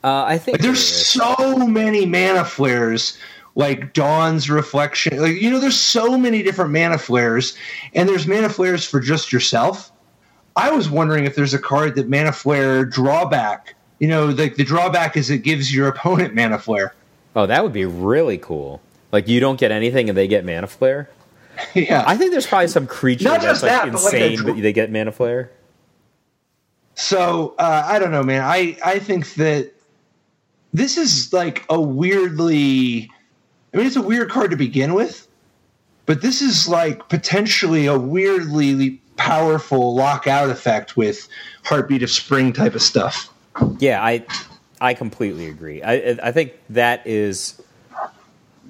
I think there's so many mana flares, like Dawn's Reflection. Like, there's so many different mana flares, and there's mana flares for just yourself. I was wondering if there's a card that mana flare drawback. The drawback is it gives your opponent mana flare. Oh, that would be really cool. Like, you don't get anything and they get mana flare? Yeah. I think there's probably some creature that's like insane, but they get mana flare. So, I don't know, man. I think that this is like a weirdly... I mean, it's a weird card to begin with, but this is like potentially a weirdly powerful lockout effect with Heartbeat of Spring type of stuff. Yeah, I completely agree. I think that is...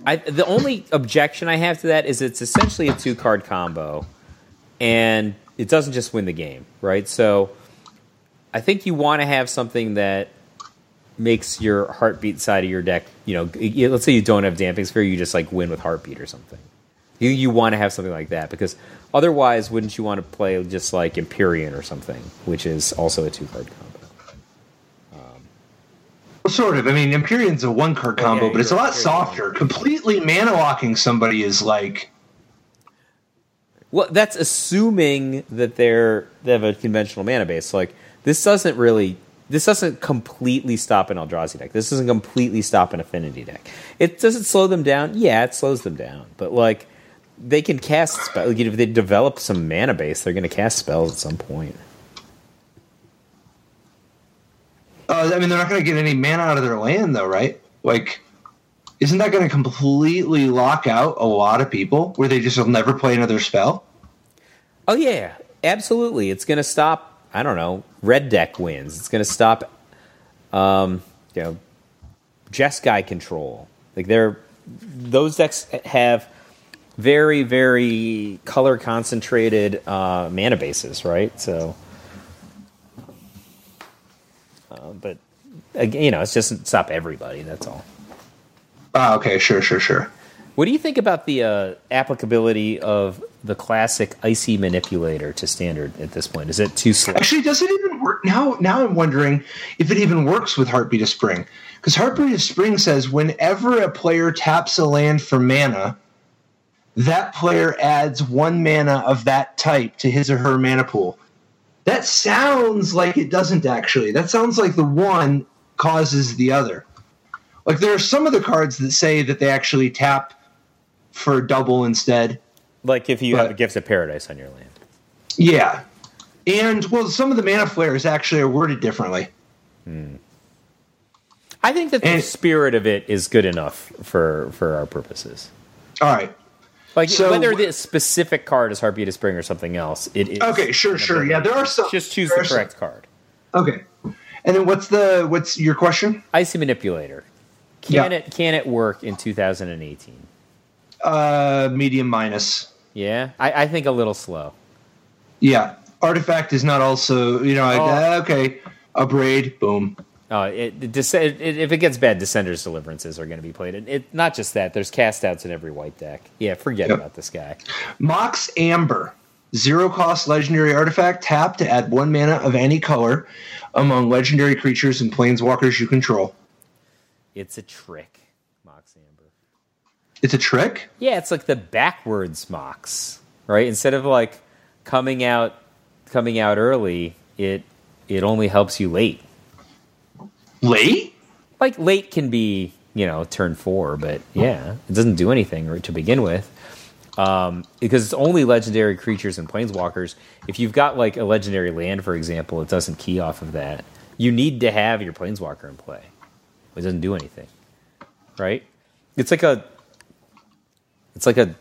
the only objection I have to that is it's essentially a 2-card combo, and it doesn't just win the game, right? So I think you want to have something that makes your Heartbeat side of your deck, let's say you don't have Damping Sphere, you just like win with Heartbeat or something. You want to have something like that, because otherwise, wouldn't you want to play just like Empyrean or something, which is also a 2-card combo? Sort of. I mean, Empyrean's a 1-card combo, but it's a lot softer. Completely mana locking somebody is like... Well, that's assuming that they have a conventional mana base. Like, this doesn't completely stop an Eldrazi deck. This doesn't completely stop an Affinity deck. Does it slow them down? Yeah, it slows them down. But, like, they can cast spells. If they develop some mana base, they're going to cast spells at some point. I mean, they're not going to get any mana out of their land, though, right? Like, isn't that going to completely lock out a lot of people where they just will never play another spell? Oh, yeah, absolutely. It's going to stop, I don't know, red deck wins. It's going to stop, Jeskai control. Like, those decks have very, very color-concentrated mana bases, right? So... but again, it doesn't stop everybody. That's all. Okay, sure. What do you think about the applicability of the classic Icy Manipulator to Standard at this point? Is it too slow? Actually, does it even work? Now I'm wondering if it even works with Heartbeat of Spring, because Heartbeat of Spring says whenever a player taps a land for mana, that player adds 1 mana of that type to his or her mana pool. That sounds like it doesn't actually. That sounds like the one causes the other. Like, there are some of the cards that say that they actually tap for double instead. Like if you have a Gift of Paradise on your land. Yeah. And, well, some of the mana flares actually are worded differently. I think that the spirit of it is good enough for our purposes. All right. Like, so, whether the specific card is Heartbeat of Spring or something else, it is. Okay, sure. Yeah, there are some. Just choose the correct card. Okay. And then what's your question? Icy Manipulator. Can it work in 2018? Medium minus. Yeah? I think a little slow. Yeah. Artifact is not also, okay, a braid, boom. If it gets bad, Descender's Deliverances are going to be played. And not just that, there's cast outs in every white deck. Yeah, forget about this guy. Mox Amber. 0-cost legendary artifact. Tap to add 1 mana of any color among legendary creatures and planeswalkers you control. It's a trick, Mox Amber. It's a trick? Yeah, it's like the backwards Mox, right? Instead of like coming out early, it only helps you late. Late? Like late can be, turn 4, but yeah, it doesn't do anything to begin with. Because it's only legendary creatures and planeswalkers. If you've got like a legendary land, for example, it doesn't key off of that. You need to have your planeswalker in play. It doesn't do anything, right? It's like a I don't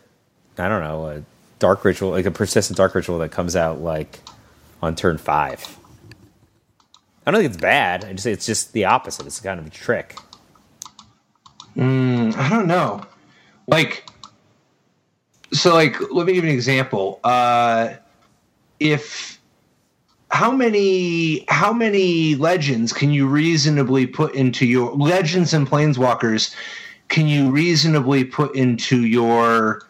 know, a dark ritual, like a persistent dark ritual that comes out like on turn 5. I don't think it's bad. It's just the opposite. It's kind of a trick. I don't know. Let me give you an example. How many legends can you reasonably put into your legends and planeswalkers? Can you reasonably put into your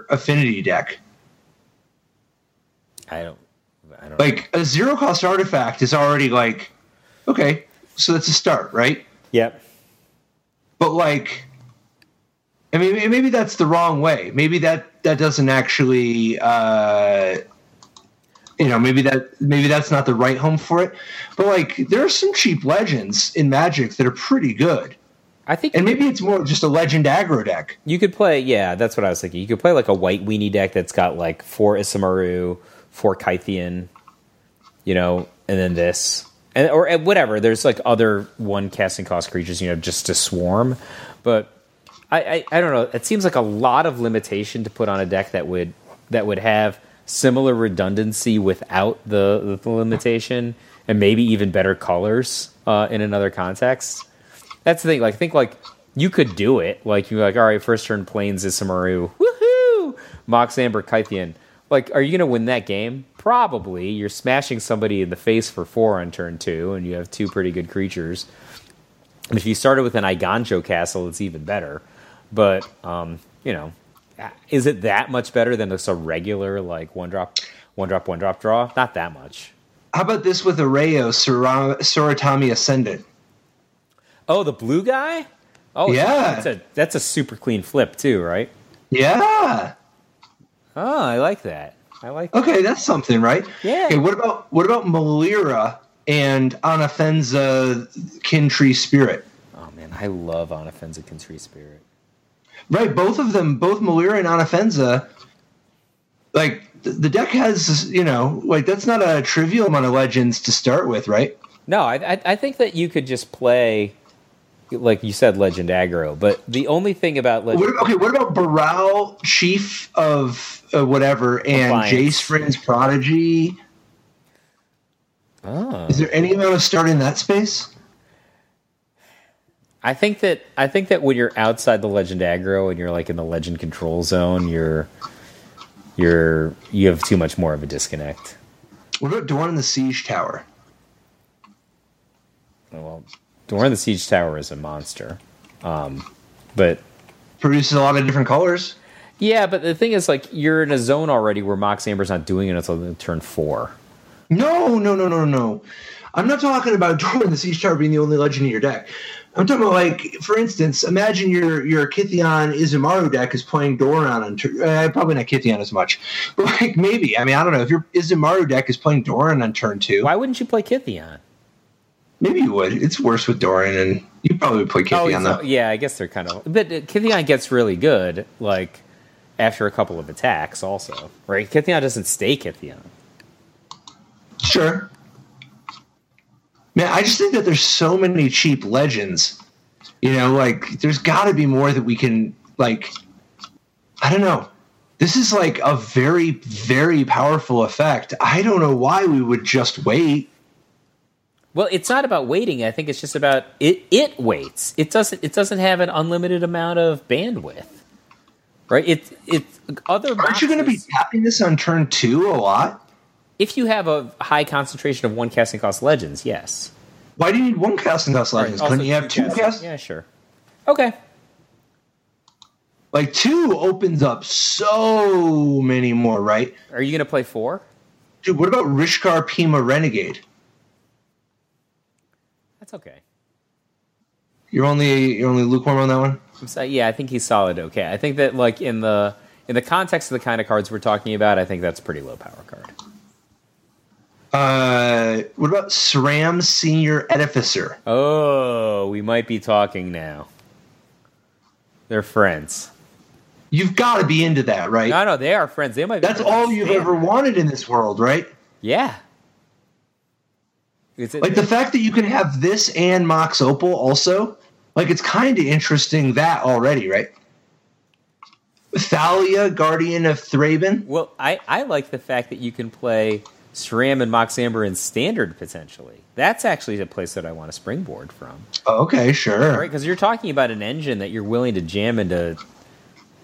affinity deck? I don't like a 0-cost artifact is already like, okay, so that's a start, right? Yep. But maybe that's the wrong way. Maybe that doesn't actually, maybe that's not the right home for it. But there are some cheap legends in Magic that are pretty good. I think, and maybe it's more just a legend aggro deck. You could play, yeah, that's what I was thinking. You could play like a white weenie deck that's got like 4 Isamaru, 4 Kythian, and then this, or whatever. There's like other 1 casting cost creatures, just to swarm, but. I don't know. It seems like a lot of limitation to put on a deck that would have similar redundancy without the limitation, and maybe even better colors in another context. That's the thing. I think you could do it. You're like, all right, first turn Plains Isamaru, woohoo, Mox Amber Kythian. Are you going to win that game? Probably. You're smashing somebody in the face for 4 on turn 2, and you have 2 pretty good creatures. And if you started with an Iganjo Castle, it's even better. But, is it that much better than just a regular, one drop draw? Not that much. How about this with Areo, Soratami Ascendant? Oh, the blue guy? Oh, yeah. That's a super clean flip, too, right? Yeah. Oh, I like that. Okay, that's something, right? Yeah. Okay, what about Malira and Anafenza Kintree Spirit? Oh, man, I love Anafenza Kintree Spirit. Right, both of them, both Malira and Anafenza, the deck has, that's not a trivial amount of legends to start with, right? No, I think that you could just play, like you said, Legend Aggro, but the only thing about Legend... What about Baral, Chief of whatever, and Jace Friend's Prodigy? Oh. Is there any amount of start in that space? I think that when you're outside the Legend aggro and you're in the Legend control zone, you have too much more of a disconnect. What about Dorn in the Siege Tower? Well, Dorn in the Siege Tower is a monster, but produces a lot of different colors. Yeah, but the thing is, you're in a zone already where Mox Amber's not doing it until turn 4. No. I'm not talking about Dorn in the Siege Tower being the only legend in your deck. I'm talking about, for instance, imagine your Kythian Izumaru deck is playing Doran on turn... probably not Kythian as much. But, maybe. I don't know. If your Izumaru deck is playing Doran on turn 2... Why wouldn't you play Kythian? Maybe you would. It's worse with Doran, and you probably would play Kythian, though. Yeah, I guess they're kind of... But Kythian gets really good, after a couple of attacks also. Right? Kythian doesn't stay Kythian. Sure. Man, I just think that there's so many cheap legends. There's got to be more that we can, I don't know. This is, a very, very powerful effect. I don't know why we would just wait. Well, it's not about waiting. I think it's just about it waits. It doesn't have an unlimited amount of bandwidth. Right? Aren't you going to be tapping this on turn 2 a lot? if you have a high concentration of one casting cost legends, yes. Why do you need one casting cost legends? Couldn't you have two casting? Yeah, sure. Okay. Like 2 opens up so many more, right? Are you going to play 4? Dude, what about Rishkar Pima Renegade? That's okay. You're only lukewarm on that one? Yeah, I think he's solid. Okay, I think that like in the context of the kind of cards we're talking about, I think that's a pretty low power card. What about SRAM Senior Edificer? Oh, we might be talking now. They're friends. You've got to be into that, right? No, they are friends. They might. That's all you've ever wanted in this world, right? Yeah. Like the fact that you can have this and Mox Opal also, like it's kind of interesting that already, right? Thalia, Guardian of Thraben. Well, I like the fact that you can play SRAM and Mox Amber in Standard potentially. That's actually a place that I want to springboard from. Okay, sure. Right, because you're talking about an engine that you're willing to jam into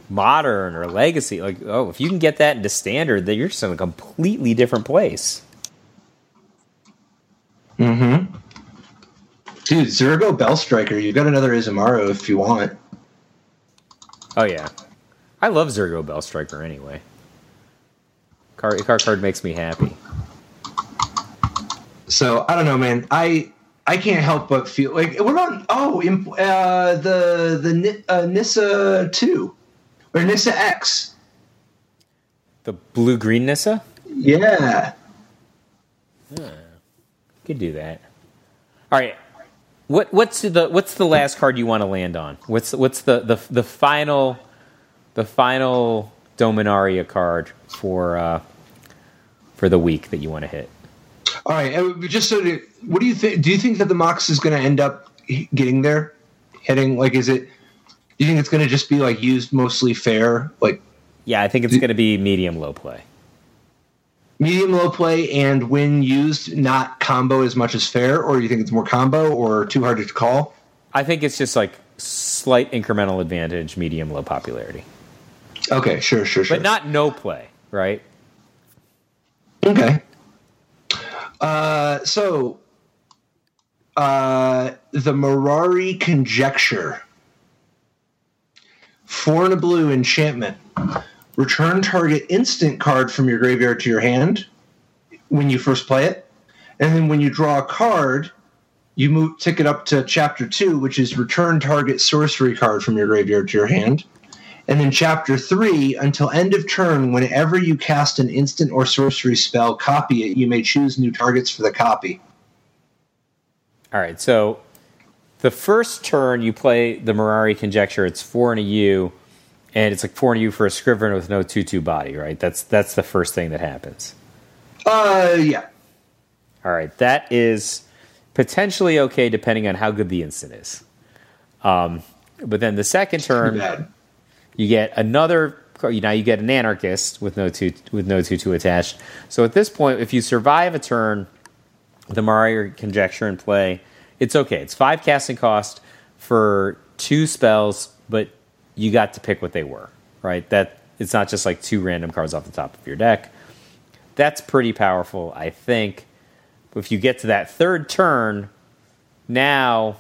Modern or Legacy. Like, oh, if you can get that into Standard, then you're just in a completely different place. Mm-hmm. Dude, Zergo Bellstriker, you've got another Izumaro if you want. Oh, yeah. I love Zergo Bellstriker anyway. Card makes me happy. So, I don't know, man. I can't help but feel like... What about... the Nissa 2. Or Nissa X. The blue-green Nissa? Yeah. Could do that. All right. What's the last card you want to land on? What's the final Dominaria card for the week that you want to hit? All right. Just so to, what do you think? Do you think that the Mox is going to end up getting there, hitting? Like, is it? Do you think it's going to just be like used mostly fair? Like, yeah, I think it's going to be medium low play. Medium low play, and when used, not combo as much as fair, or you think it's more combo or too hard to call? I think it's just like slight incremental advantage, medium low popularity. Okay, sure. But not no play, right? Okay. So the Mirari Conjecture. 4 and a blue enchantment. Return target instant card from your graveyard to your hand when you first play it. And then when you draw a card, you tick it up to Chapter 2, which is return target sorcery card from your graveyard to your hand. And then Chapter 3, until end of turn, whenever you cast an instant or sorcery spell, copy it. You may choose new targets for the copy. All right, so the first turn you play the Mirari Conjecture, it's 4 and a U. And it's like 4 and U for a Scrivener with no 2/2 body, right? That's the first thing that happens. Yeah. All right, that is potentially okay depending on how good the instant is. But then the second turn, you get another. Now you get an Anarchist with no 2/2 attached. So at this point, if you survive a turn, the Mirari Conjecture in play, it's okay. It's 5 casting cost for 2 spells, but you got to pick what they were, right? That it's not just like 2 random cards off the top of your deck. That's pretty powerful, I think. If you get to that third turn, now,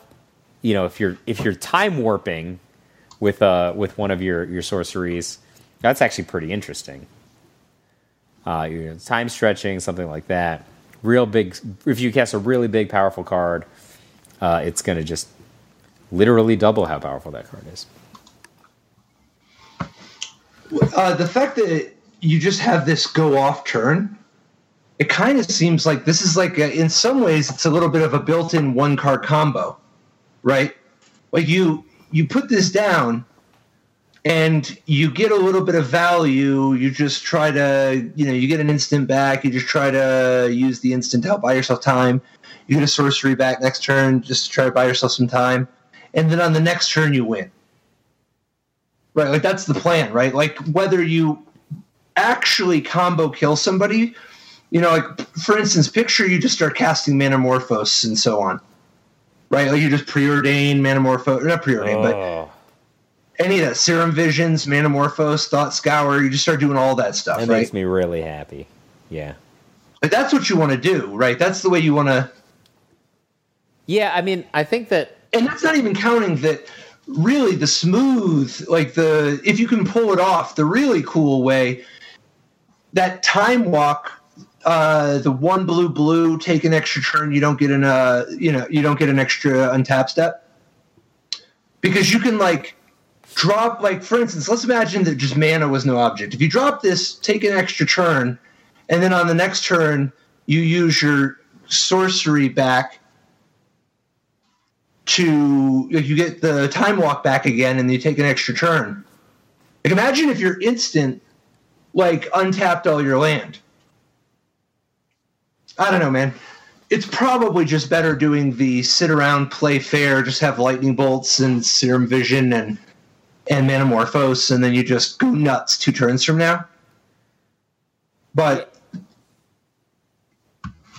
you know, if you're time warping with one of your sorceries, that's actually pretty interesting. You're time stretching, something like that. Real big. If you cast a really big, powerful card, it's going to just literally double how powerful that card is. The fact that you just have this go off turn, it kind of seems like this is like in some ways it's a little bit of a built-in 1-card combo, right? Like you put this down and you get a little bit of value. You just try to, you get an instant back. You just try to use the instant to help buy yourself time. You get a sorcery back next turn just to try to buy yourself some time. And then on the next turn you win. Right, like that's the plan, right? Like whether you actually combo kill somebody, like for instance, picture you just start casting Manamorphose and so on, right? Like you just preordain Manamorphose, not preordain, but any of that, Serum Visions, Manamorphose, Thought Scour, you just start doing all that stuff, That right? makes me really happy. Yeah. Like, that's what you want to do, right? That's the way you want to... Yeah, I mean, I think that... And that's not even counting that really the smooth, like if you can pull it off, the really cool way, that time walk, the 1 blue, take an extra turn, you don't get an extra untap step. Because you can, like, drop, like, for instance, let's imagine that just mana was no object. If you drop this, take an extra turn, and then on the next turn, you use your sorcery back to, you get the time walk back again, and you take an extra turn. Like, imagine if your instant, like, untapped all your land. I don't know, man. It's probably just better doing the sit around, play fair, just have lightning bolts and serum vision and Manamorphose, and then you just go nuts 2 turns from now. But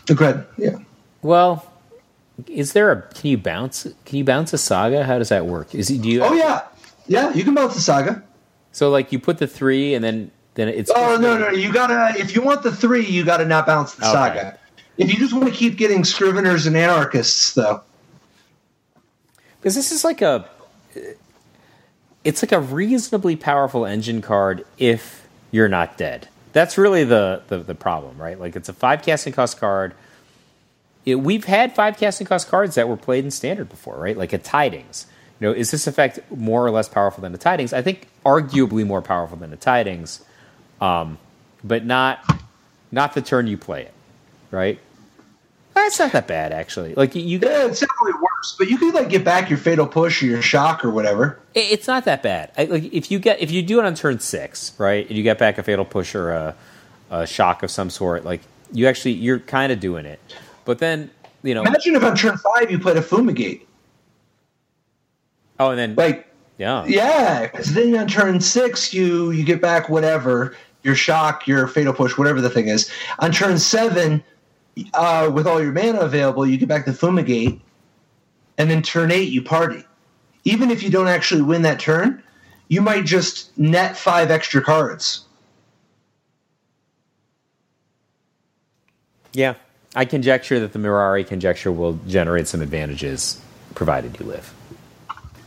good, yeah. Well, is there can you bounce a saga? How does that work? Yeah, you can bounce a saga. So, like, you put the 3 and then it's... Oh, no, you gotta, if you want the 3, you gotta not bounce the saga. If you just want to keep getting Scriveners and Anarchists, though. Because this is like it's like a reasonably powerful engine card if you're not dead. That's really the problem, right? Like, it's a 5 casting cost card. We've had 5 casting cost cards that were played in Standard before, right? Like a Tidings. Is this effect more or less powerful than a Tidings? I think arguably more powerful than a Tidings, but not the turn you play it, right? It's not that bad, actually. Like, it's definitely worse, but you could, like, get back your Fatal Push or your Shock or whatever. It's not that bad. If you do it on turn 6, right, and you get back a Fatal Push or a Shock of some sort, like, you're kind of doing it. But then, imagine if on turn 5 you played a Fumigate. Oh, and then, like, yeah, because then on turn 6 you get back whatever, your Shock, your Fatal Push, whatever the thing is. On turn 7. With all your mana available, you get back the Fumigate, and then turn 8, you party. Even if you don't actually win that turn, you might just net 5 extra cards. Yeah, I conjecture that the Mirari Conjecture will generate some advantages, provided you live.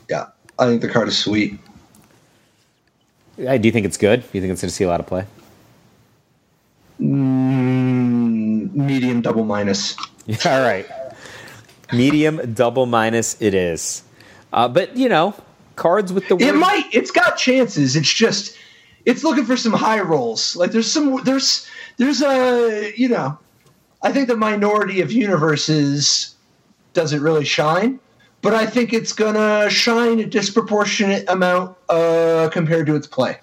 Yeah, I think the card is sweet. Do you think it's good? Do you think it's going to see a lot of play? Medium double minus. All right. Medium double minus it is. But, cards with the word... It's got chances. It's just, it's looking for some high rolls. Like, there's a, I think the minority of universes doesn't really shine, but I think it's going to shine a disproportionate amount compared to its play.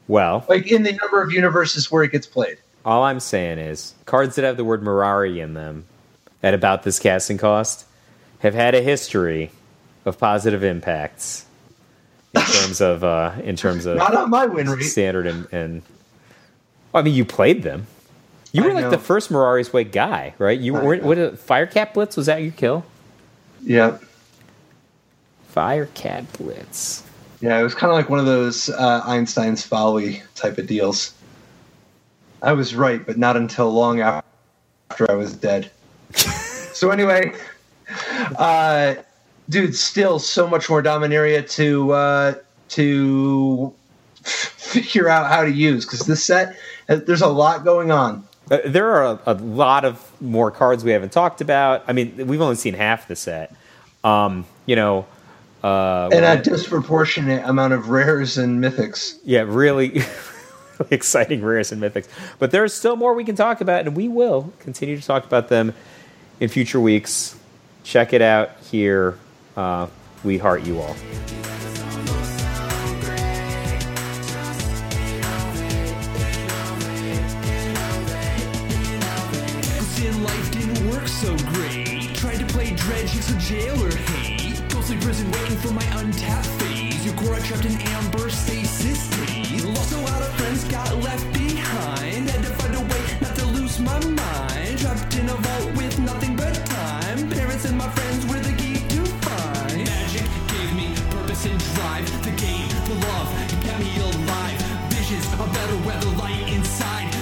Well... Like, in the number of universes where it gets played. All I'm saying is, cards that have the word Mirari in them at about this casting cost have had a history of positive impacts in terms of not on my win rate. Standard and I mean, you played them. You were like the first Mirari's Way guy, right? You weren't. What Firecat Blitz, was that your kill? Yeah. Firecat Blitz. Yeah, it was kind of like one of those Einstein's Folly type of deals. I was right, but not until long after I was dead. So anyway, dude, still so much more Dominaria to figure out how to use, because this set, there's a lot going on. There are a lot of more cards we haven't talked about. I mean, we've only seen half the set. And a disproportionate amount of rares and mythics. Yeah, really exciting rares and mythics. But there's still more we can talk about, and we will continue to talk about them in future weeks. Check it out here. We heart you all. Life didn't work so great. Tried to play dredge into jail or hate. Ghostly prison waiting for my untapped phase. Your core trapped in amber stasis days. Lost a lot of friends, got left behind. Had to find a way not to lose my mind. Trapped in a vault with nothing but time. Parents and my friends were the key to find. Magic gave me purpose and drive. The game, the love, kept me alive. Visions of better weather, light inside.